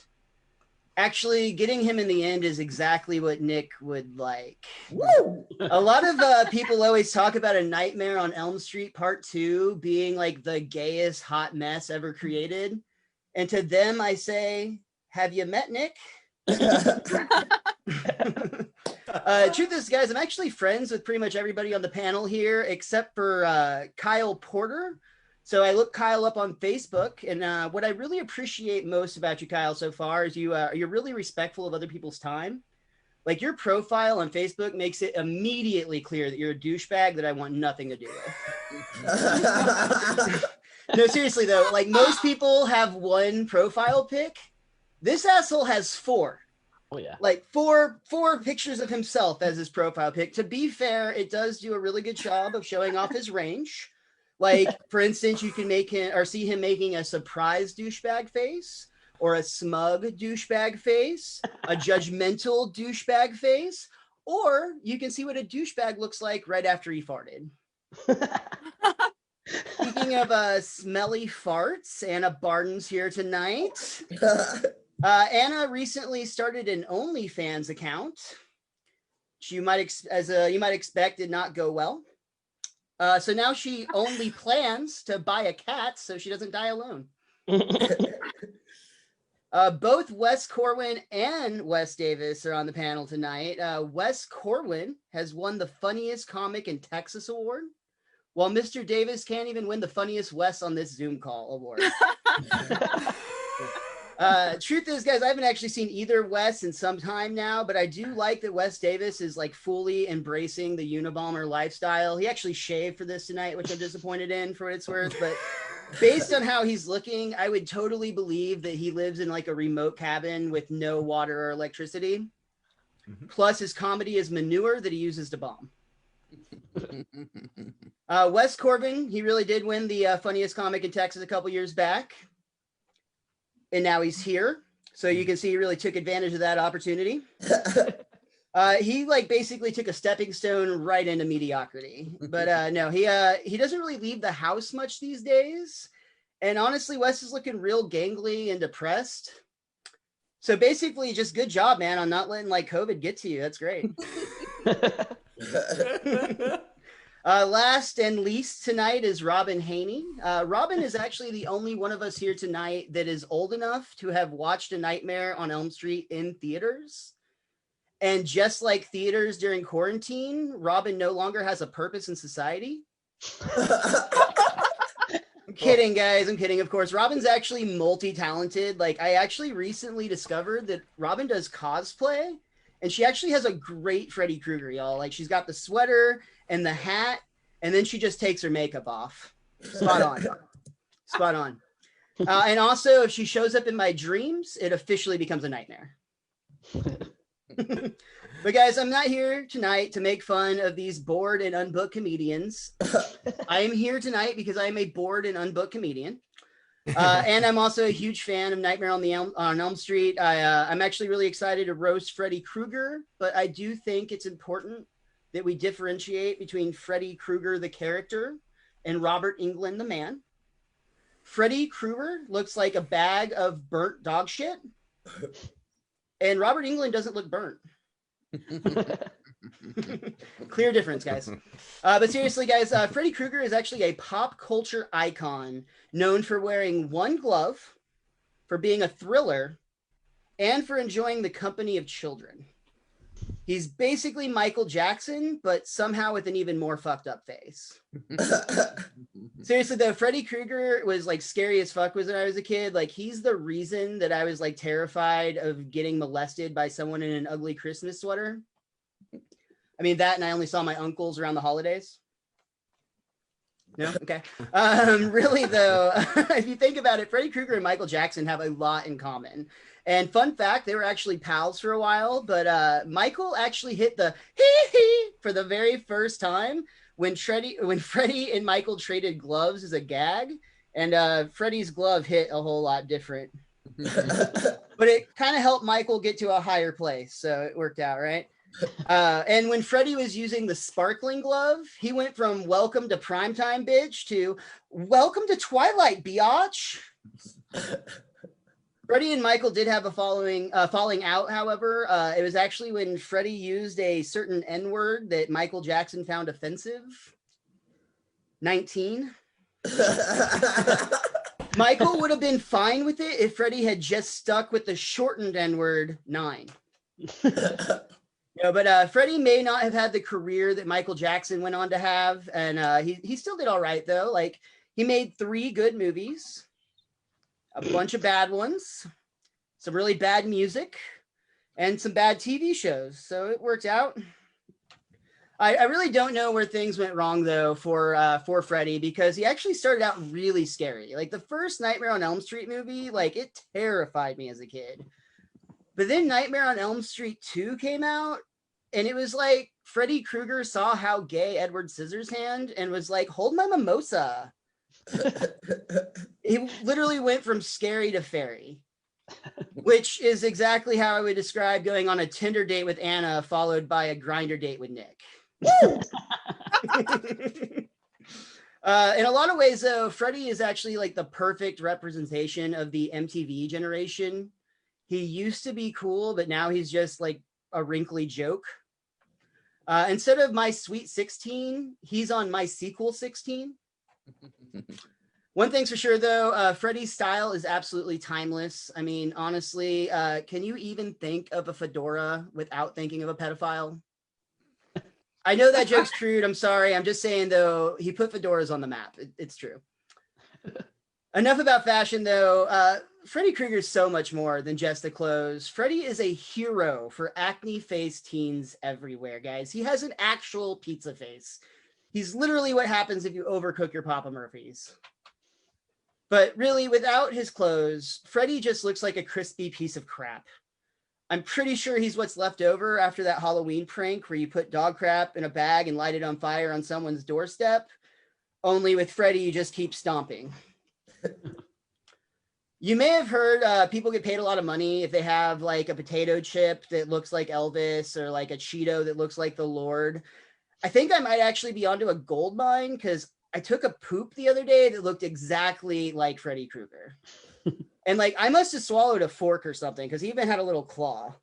Actually, getting him in the end is exactly what Nick would like. Woo! A lot of people always talk about A Nightmare on Elm Street Part 2 being like the gayest hot mess ever created. And to them, I say, have you met Nick? Truth is, guys, I'm actually friends with pretty much everybody on the panel here except for Kyle Porter. So I looked Kyle up on Facebook, and what I really appreciate most about you, Kyle, so far is you're really respectful of other people's time. Like your profile on Facebook makes it immediately clear that you're a douchebag that I want nothing to do with. No, seriously though, like most people have one profile pic. This asshole has four. Oh yeah. Like four pictures of himself as his profile pic. To be fair, it does do a really good job of showing off his range. Like, for instance, you can make him or see him making a surprised douchebag face, or a smug douchebag face, a judgmental douchebag face, or you can see what a douchebag looks like right after he farted. Speaking of smelly farts, Anna Barden's here tonight. Anna recently started an OnlyFans account. You might expect, did not go well. So now she only plans to buy a cat so she doesn't die alone. Both Wes Corwin and Wes Davis are on the panel tonight. Wes Corwin has won the Funniest Comic in Texas award, while Mr. Davis can't even win the Funniest Wes on this Zoom call award. Truth is, guys, I haven't actually seen either Wes in some time now, but I do like that Wes Davis is like fully embracing the Unabomber lifestyle. He actually shaved for this tonight, which I'm disappointed in for what it's worth, but based on how he's looking, I would totally believe that he lives in like a remote cabin with no water or electricity. Plus his comedy is manure that he uses to bomb. Wes Corwin, he really did win the funniest comic in Texas a couple years back. And now he's here. So you can see he really took advantage of that opportunity. He like basically took a stepping stone right into mediocrity. But no, he doesn't really leave the house much these days. And honestly, Wes is looking real gangly and depressed. So basically, just good job, man, on not letting like COVID get to you. That's great. Last and least tonight is Robin Haney. Robin is actually the only one of us here tonight that is old enough to have watched A Nightmare on Elm Street in theaters. And just like theaters during quarantine, Robin no longer has a purpose in society. I'm kidding, guys. I'm kidding. Of course, Robin's actually multi-talented. Like, I actually recently discovered that Robin does cosplay, and she actually has a great Freddy Krueger, y'all. Like, she's got the sweater and the hat, and then she just takes her makeup off. Spot on. Spot on. And also, if she shows up in my dreams, it officially becomes a nightmare. But guys, I'm not here tonight to make fun of these bored and unbooked comedians. I am here tonight because I am a bored and unbooked comedian. And I'm also a huge fan of Nightmare on Elm Street. I'm actually really excited to roast Freddy Krueger, but I do think it's important that we differentiate between Freddy Krueger, the character, and Robert Englund, the man. Freddy Krueger looks like a bag of burnt dog shit, and Robert Englund doesn't look burnt. Clear difference, guys. But seriously, guys, Freddy Krueger is actually a pop culture icon known for wearing one glove, for being a thriller, and for enjoying the company of children. He's basically Michael Jackson, but somehow with an even more fucked up face. Seriously though, Freddy Krueger was like scary as fuck when I was a kid. Like, he's the reason that I was like terrified of getting molested by someone in an ugly Christmas sweater. I mean that, and I only saw my uncles around the holidays. No? Okay. Really though, if you think about it, Freddy Krueger and Michael Jackson have a lot in common. And fun fact, they were actually pals for a while, but Michael actually hit the hee for the very first time when Freddy and Michael traded gloves as a gag, and Freddy's glove hit a whole lot different. But it kind of helped Michael get to a higher place, so it worked out, right? And when Freddy was using the sparkling glove, he went from welcome to primetime bitch to welcome to Twilight biatch. Freddy and Michael did have a falling out, however. It was actually when Freddy used a certain N-word that Michael Jackson found offensive. 19. Michael would have been fine with it if Freddy had just stuck with the shortened N-word 9. No, but Freddy may not have had the career that Michael Jackson went on to have, and he still did all right though. Like, he made 3 good movies, a bunch of bad ones, some really bad music, and some bad TV shows. So it worked out. I really don't know where things went wrong though for Freddy, because he actually started out really scary. Like, the first Nightmare on Elm Street movie, like, it terrified me as a kid. But then Nightmare on Elm Street 2 came out, and it was like Freddy Krueger saw how gay Edward Scissorhands and was like, hold my mimosa. He literally went from scary to fairy, which is exactly how I would describe going on a Tinder date with Anna followed by a Grindr date with Nick. In a lot of ways though, Freddy is actually like the perfect representation of the MTV generation. He used to be cool, but now he's just like a wrinkly joke. Instead of My Sweet 16, he's on My Sequel 16. One thing's for sure though, Freddy's style is absolutely timeless. I mean, honestly, can you even think of a fedora without thinking of a pedophile? I know that joke's crude. I'm sorry. I'm just saying though, he put fedoras on the map. It's true. Enough about fashion though. Freddy Krueger is so much more than just the clothes. Freddy is a hero for acne-faced teens everywhere, guys. He has an actual pizza face. He's literally what happens if you overcook your Papa Murphy's. But really, without his clothes, Freddy just looks like a crispy piece of crap. I'm pretty sure he's what's left over after that Halloween prank where you put dog crap in a bag and light it on fire on someone's doorstep. Only with Freddy, you just keep stomping. You may have heard people get paid a lot of money if they have like a potato chip that looks like Elvis or like a Cheeto that looks like the Lord. I think I might actually be onto a gold mine because I took a poop the other day that looked exactly like Freddy Krueger. And like I must have swallowed a fork or something because he even had a little claw.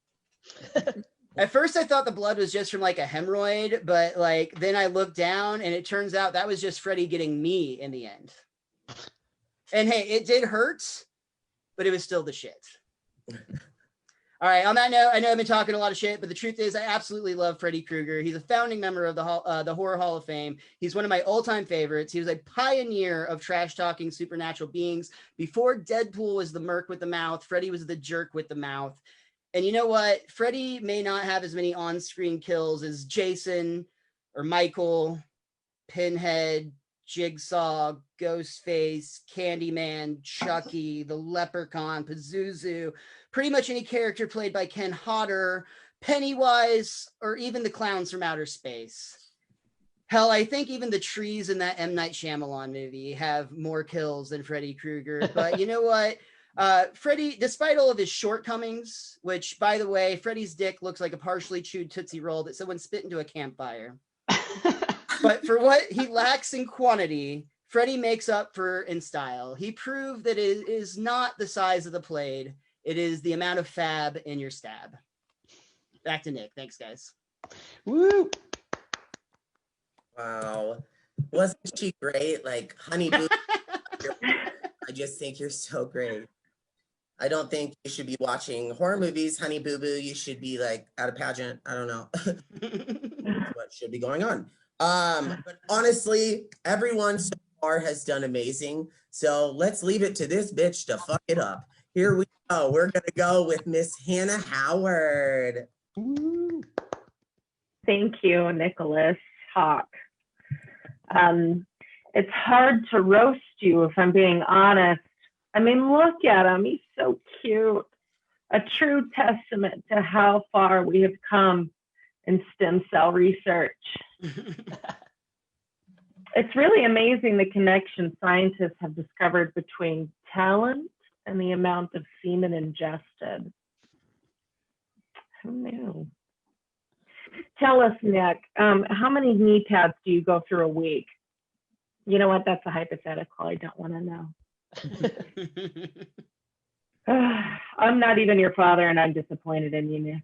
At first I thought the blood was just from like a hemorrhoid, but like then I looked down and it turns out that was just Freddy getting me in the end. And hey, it did hurt, but it was still the shit. All right, on that note, I know I've been talking a lot of shit, but the truth is I absolutely love Freddy Krueger. He's a founding member of the Horror Hall of Fame. He's one of my all-time favorites. He was a pioneer of trash-talking supernatural beings. Before Deadpool was the merc with the mouth, Freddy was the jerk with the mouth. And you know what? Freddy may not have as many on-screen kills as Jason or Michael, Pinhead, Jigsaw, Ghostface, Candyman, Chucky, the Leprechaun, Pazuzu, pretty much any character played by Ken Hodder, Pennywise, or even the clowns from outer space. Hell, I think even the trees in that M. Night Shyamalan movie have more kills than Freddy Krueger. But you know what? Freddy, despite all of his shortcomings, which, by the way, Freddy's dick looks like a partially chewed Tootsie Roll that someone spit into a campfire. But for what he lacks in quantity, Freddy makes up for in style. He proved that it is not the size of the blade. It is the amount of fab in your stab. Back to Nick. Thanks, guys. Woo! Wow. Wasn't she great? Like, Honey Boo. I just think you're so great. I don't think you should be watching horror movies, Honey Boo Boo. You should be like at a pageant. I don't know. What should be going on. But honestly, everyone so far has done amazing. So let's leave it to this bitch to fuck it up. Here we go. We're gonna go with Miss Hannah Howard. Thank you, Nicholas Hawk. It's hard to roast you if I'm being honest. I mean, look at him. He's so cute. A true testament to how far we have come in stem cell research. It's really amazing the connection scientists have discovered between talent and the amount of semen ingested. Who knew? Tell us, Nick, how many knee pads do you go through a week? You know what? That's a hypothetical. I don't want to know. I'm not even your father, and I'm disappointed in you, Nick.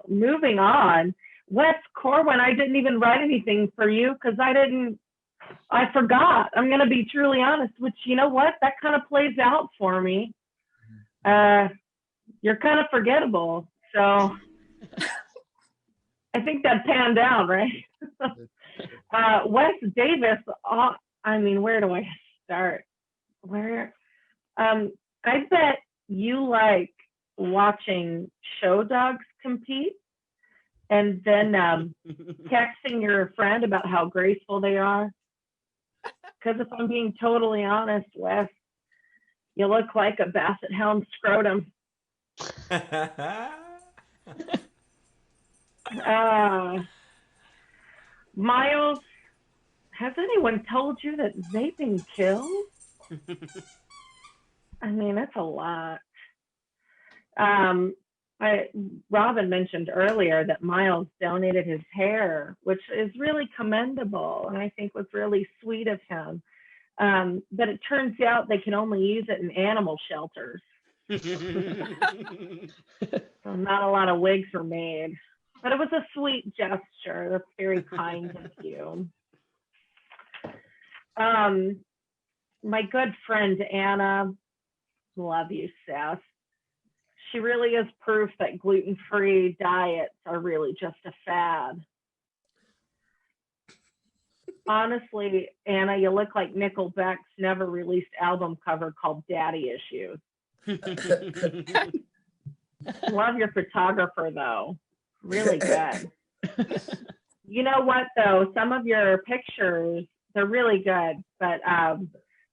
Moving on. Wes Corwin, I didn't even write anything for you because I forgot. I'm going to be truly honest, which, you know what? That kind of plays out for me. You're kind of forgettable. So I think that panned out, right? Wes Davis, I mean, where do I start? I bet you like watching show dogs compete and then texting your friend about how graceful they are. Because if I'm being totally honest, Wes, you look like a Basset Hound scrotum. Miles, has anyone told you that vaping kills? I mean, that's a lot. Robin mentioned earlier that Miles donated his hair, which is really commendable and I think was really sweet of him. But it turns out they can only use it in animal shelters. So not a lot of wigs were made. But it was a sweet gesture. That's very kind of you. My good friend Anna, love you, Seth. She really is proof that gluten-free diets are really just a fad. Honestly, Anna, you look like Nickelback's never released album cover called Daddy Issues. Love your photographer though. Really good. You know what though? Some of your pictures, they're really good, but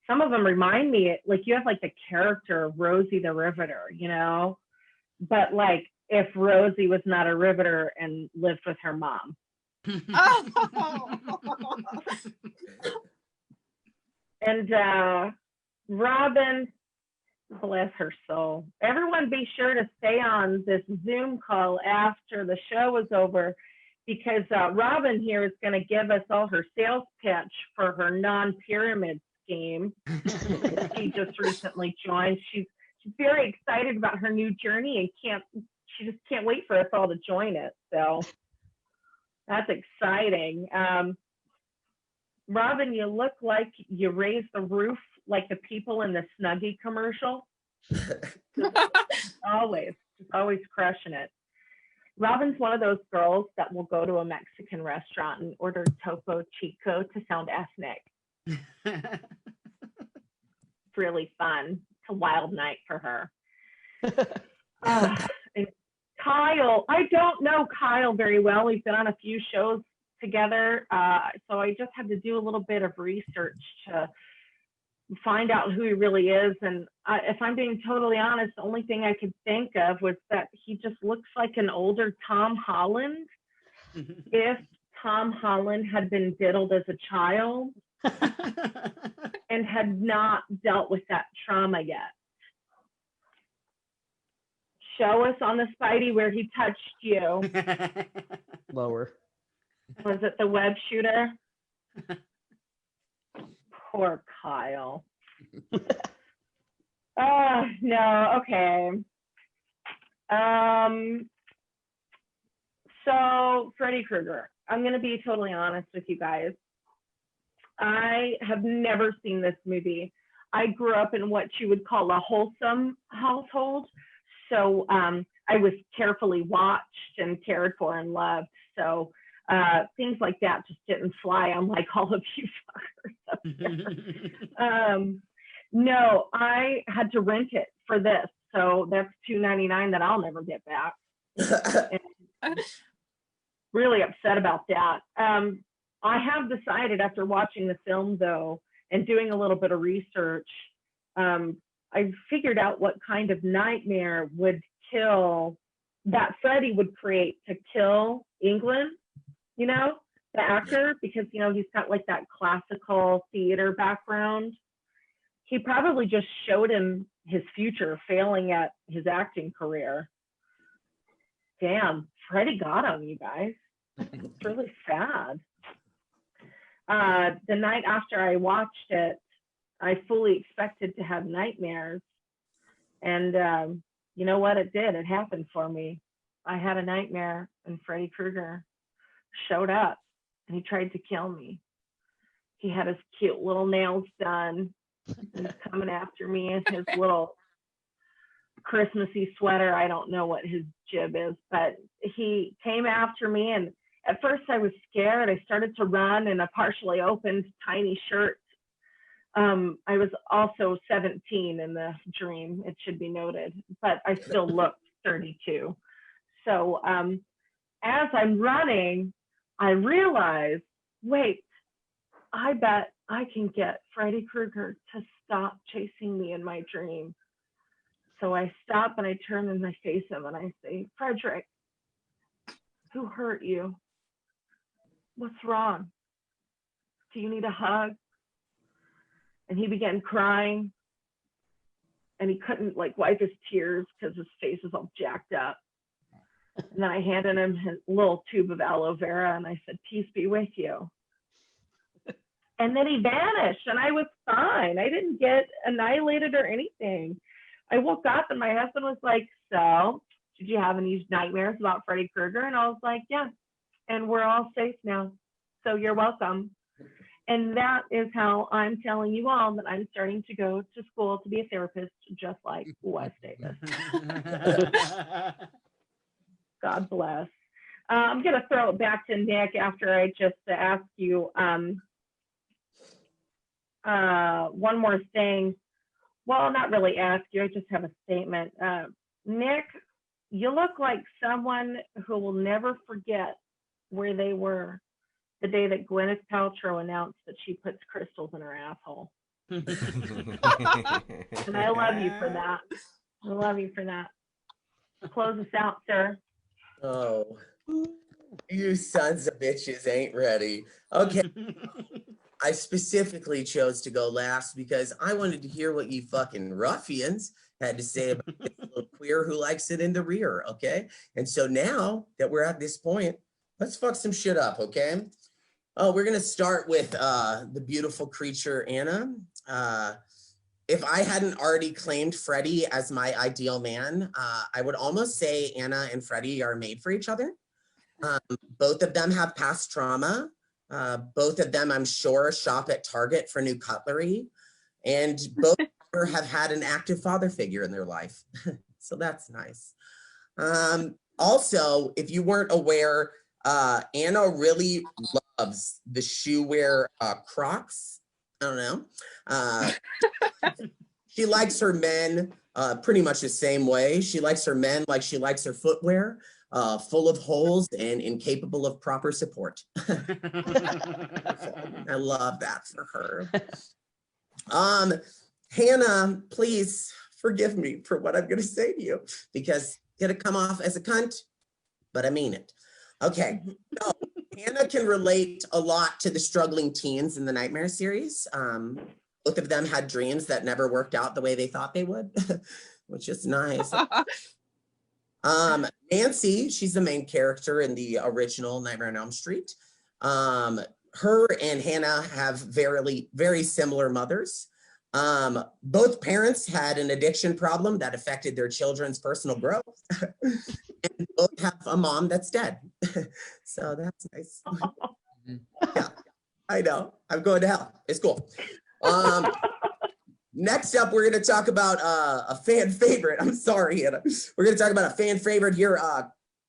some of them remind me, like you have like the character of Rosie the Riveter, you know? But like if Rosie was not a riveter and lived with her mom. And Robin, bless her soul. Everyone be sure to stay on this Zoom call after the show is over, because Robin here is going to give us all her sales pitch for her non-pyramid scheme. She just recently joined. She's very excited about her new journey and she just can't wait for us all to join it. So that's exciting. Robin, you look like you raised the roof like the people in the Snuggie commercial. always crushing it. Robin's one of those girls that will go to a Mexican restaurant and order Topo Chico to sound ethnic. It's really fun. It's a wild night for her. And Kyle, I don't know Kyle very well. We've been on a few shows together, so I just had to do a little bit of research to find out who he really is. And if I'm being totally honest, the only thing I could think of was that he just looks like an older Tom Holland. If Tom Holland had been diddled as a child and had not dealt with that trauma yet. Show us on the Spidey where he touched you. Lower. Was it the web shooter? Poor Kyle. No, okay. So Freddy Krueger, I'm going to be totally honest with you guys. I have never seen this movie. I grew up in what you would call a wholesome household. So I was carefully watched and cared for and loved. So things like that just didn't fly. I'm like all of you fuckers up there. No, I had to rent it for this. So that's $2.99 that I'll never get back. And really upset about that. I have decided after watching the film though, and doing a little bit of research, I figured out what kind of nightmare would kill, that Freddy would create to kill England, you know, the actor, because, you know, he's got like that classical theater background. He probably just showed him his future failing at his acting career. Damn, Freddy got him, you guys. It's really sad. The night after I watched it, I fully expected to have nightmares. And you know what it did? It happened for me. I had a nightmare and Freddy Krueger showed up and he tried to kill me. He had his cute little nails done. He's coming after me in his little Christmassy sweater. I don't know what his jib is, but he came after me. And at first I was scared. I started to run in a partially opened tiny shirt. I was also 17 in the dream, it should be noted, but I still looked 32. So as I'm running, I realized, wait, I bet I can get Freddy Krueger to stop chasing me in my dream. So I stop and I turn and I face him and I say, Frederick, who hurt you? What's wrong? Do you need a hug? And he began crying and he couldn't like wipe his tears because his face was all jacked up. And then I handed him his little tube of aloe vera and I said, peace be with you. And then he vanished and I was fine. I didn't get annihilated or anything. I woke up and my husband was like, so did you have any nightmares about Freddy Krueger? And I was like, yeah. And we're all safe now. So you're welcome. And that is how I'm telling you all that I'm starting to go to school to be a therapist, just like Wes Davis. God bless. I'm going to throw it back to Nick after I just asked you, one more thing. Well, not really ask you. I just have a statement. Nick, you look like someone who will never forget where they were the day that Gwyneth Paltrow announced that she puts crystals in her asshole. And I love you for that. I love you for that. Close us out, sir. Oh, you sons of bitches ain't ready. Okay. I specifically chose to go last because I wanted to hear what you fucking ruffians had to say about this little queer who likes it in the rear, okay? And so now that we're at this point, let's fuck some shit up, okay? Oh, we're gonna start with the beautiful creature, Anna. If I hadn't already claimed Freddy as my ideal man, I would almost say Anna and Freddy are made for each other. Both of them have past trauma. Both of them, I'm sure, shop at Target for new cutlery. And both have had an active father figure in their life. So that's nice. Also, if you weren't aware, Anna really loves the shoe wear Crocs. I don't know. She likes her men pretty much the same way. She likes her men like she likes her footwear, full of holes and incapable of proper support. I love that for her. Hannah, please forgive me for what I'm going to say to you because it's going to come off as a cunt, but I mean it. Okay. So Hannah can relate a lot to the struggling teens in the Nightmare series. Both of them had dreams that never worked out the way they thought they would, which is nice. Nancy, she's the main character in the original Nightmare on Elm Street. Her and Hannah have very similar mothers. Both parents had an addiction problem that affected their children's personal growth. And both have a mom that's dead. So that's nice. Yeah, I know. I'm going to hell. It's cool. Next up, we're going to talk about a fan favorite. I'm sorry, Hannah. We're going to talk about a fan favorite here,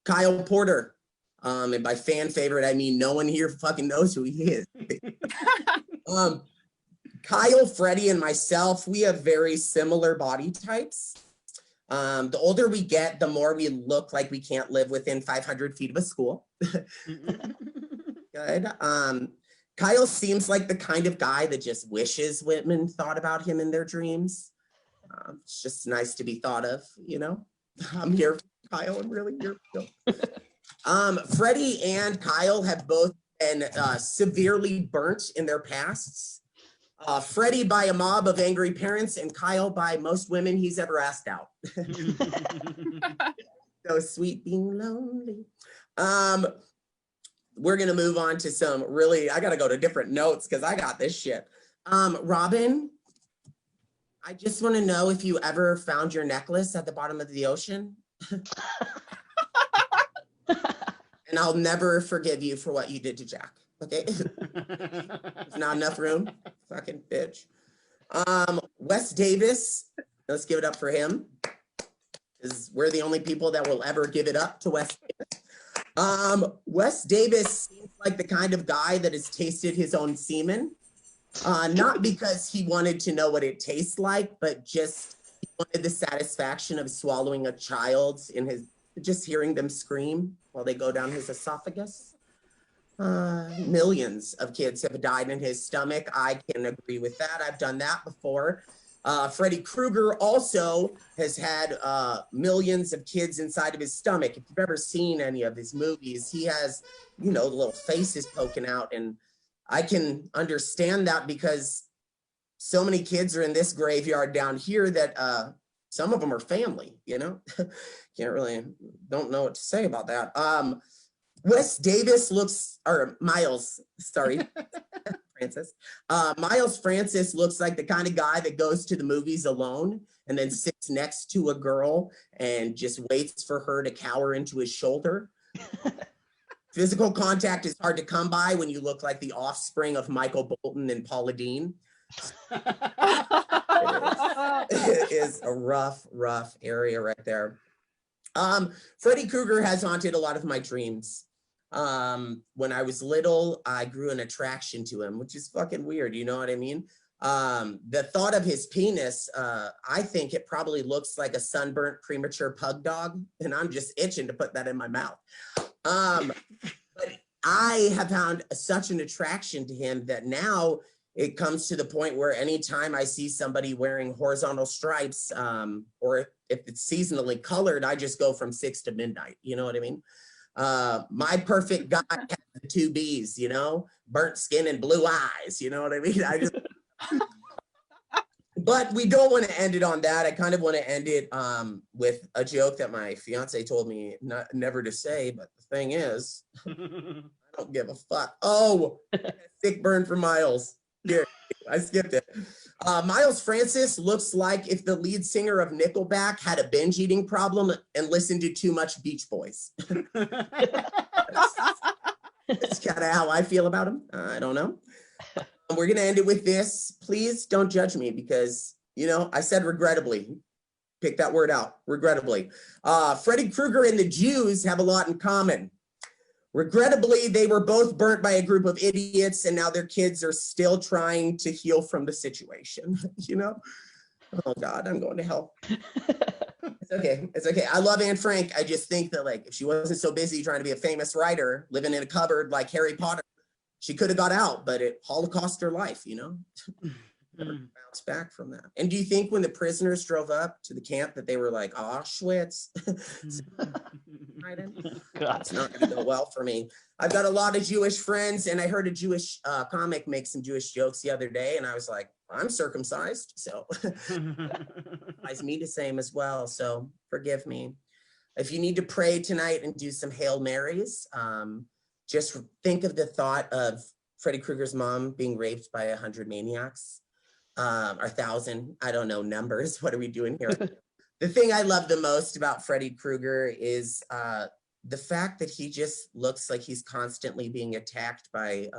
Kyle Porter. And by fan favorite, I mean no one here fucking knows who he is. Kyle, Freddy, and myself, we have very similar body types. The older we get, the more we look like we can't live within 500 feet of a school. Good. Kyle seems like the kind of guy that just wishes women thought about him in their dreams. It's just nice to be thought of, you know? I'm here for Kyle. I'm really here for you. Freddy and Kyle have both been severely burnt in their pasts. Freddy by a mob of angry parents and Kyle by most women he's ever asked out. So sweet being lonely. We're going to move on to some really, I got to go to different notes because I got this shit. Robin, I just want to know if you ever found your necklace at the bottom of the ocean. And I'll never forgive you for what you did to Jack. Okay? There's not enough room. Fucking bitch. Wes Davis, let's give it up for him. Because we're the only people that will ever give it up to Wes Davis. Wes Davis seems like the kind of guy that has tasted his own semen. Not because he wanted to know what it tastes like, but just he wanted the satisfaction of swallowing a child in his, just hearing them scream while they go down his esophagus. Millions of kids have died in his stomach. I can agree with that. I've done that before. Freddy Kruger also has had millions of kids inside of his stomach. If you've ever seen any of his movies, he has, you know, the little faces poking out. And I can understand that because so many kids are in this graveyard down here that some of them are family, you know? Don't know what to say about that. Wes Davis looks, or Miles, sorry, Francis. Miles Francis looks like the kind of guy that goes to the movies alone and then sits next to a girl and just waits for her to cower into his shoulder. Physical contact is hard to come by when you look like the offspring of Michael Bolton and Paula Deen. It is a rough area right there. Freddy Krueger has haunted a lot of my dreams. When I was little, I grew an attraction to him, which is fucking weird. You know what I mean? The thought of his penis, I think it probably looks like a sunburnt premature pug dog, and I'm just itching to put that in my mouth. But I have found such an attraction to him that now it comes to the point where anytime I see somebody wearing horizontal stripes, or if it's seasonally colored, I just go from 6 to midnight. You know what I mean? My perfect guy has the 2 B's, you know, burnt skin and blue eyes. You know what I mean? I just. But we don't want to end it on that. I kind of want to end it with a joke that my fiance told me never to say. But the thing is, I don't give a fuck. Oh, sick burn for Miles. Here, I skipped it. Miles Francis looks like if the lead singer of Nickelback had a binge eating problem and listened to too much Beach Boys. That's kind of how I feel about him. I don't know. We're going to end it with this. Please don't judge me because, you know, I said regrettably. Pick that word out, regrettably. Freddy Krueger and the Jews have a lot in common. Regrettably, they were both burnt by a group of idiots, and now their kids are still trying to heal from the situation, you know? Oh, God, I'm going to hell. It's okay. It's okay. I love Anne Frank. I just think that, like, if she wasn't so busy trying to be a famous writer, living in a cupboard like Harry Potter, she could have got out, but it holocaust her life, you know? Never bounced back from that. And do you think when the prisoners drove up to the camp that they were like, Auschwitz? It's not going to go well for me. I've got a lot of Jewish friends, and I heard a Jewish comic make some Jewish jokes the other day, and I was like, I'm circumcised, so it's me the same as well, so forgive me. If you need to pray tonight and do some Hail Marys, just think of the thought of Freddy Krueger's mom being raped by 100 maniacs, or 1,000, I don't know numbers. What are we doing here? The thing I love the most about Freddy Krueger is the fact that he just looks like he's constantly being attacked by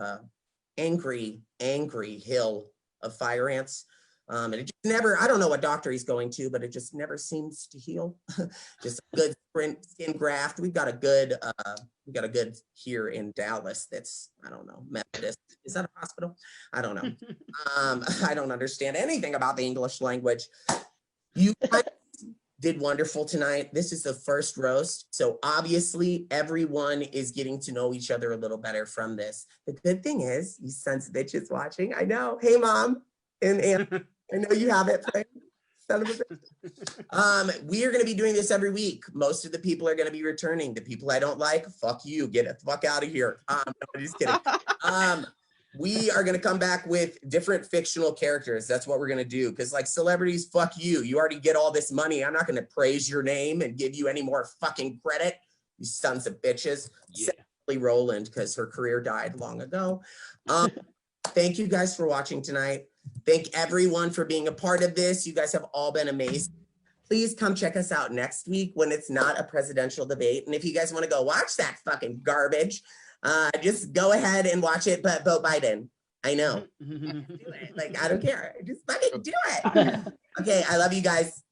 angry hill of fire ants. And it just never, I don't know what doctor he's going to, but it just never seems to heal. Just a good skin graft. We got a good here in Dallas. That's, I don't know, Methodist. Is that a hospital? I don't know. I don't understand anything about the English language. You guys did wonderful tonight. This is the first roast. So obviously everyone is getting to know each other a little better from this. The good thing is, you sons of bitches watching, I know. Hey, Mom. And I know you have it. Son of a bitch. We are going to be doing this every week. Most of the people are going to be returning. The people I don't like, fuck you. Get the fuck out of here. No, I'm just kidding. We are going to come back with different fictional characters. That's what we're going to do. Because like celebrities, fuck you. You already get all this money. I'm not going to praise your name and give you any more fucking credit. You sons of bitches. Yeah. Roland, because her career died long ago. Thank you guys for watching tonight. Thank everyone for being a part of this. You guys have all been amazing. Please come check us out next week when it's not a presidential debate. And if you guys want to go watch that fucking garbage, just go ahead and watch it, but vote Biden. I know. Do it. Like, I don't care. Just fucking do it. Okay, I love you guys.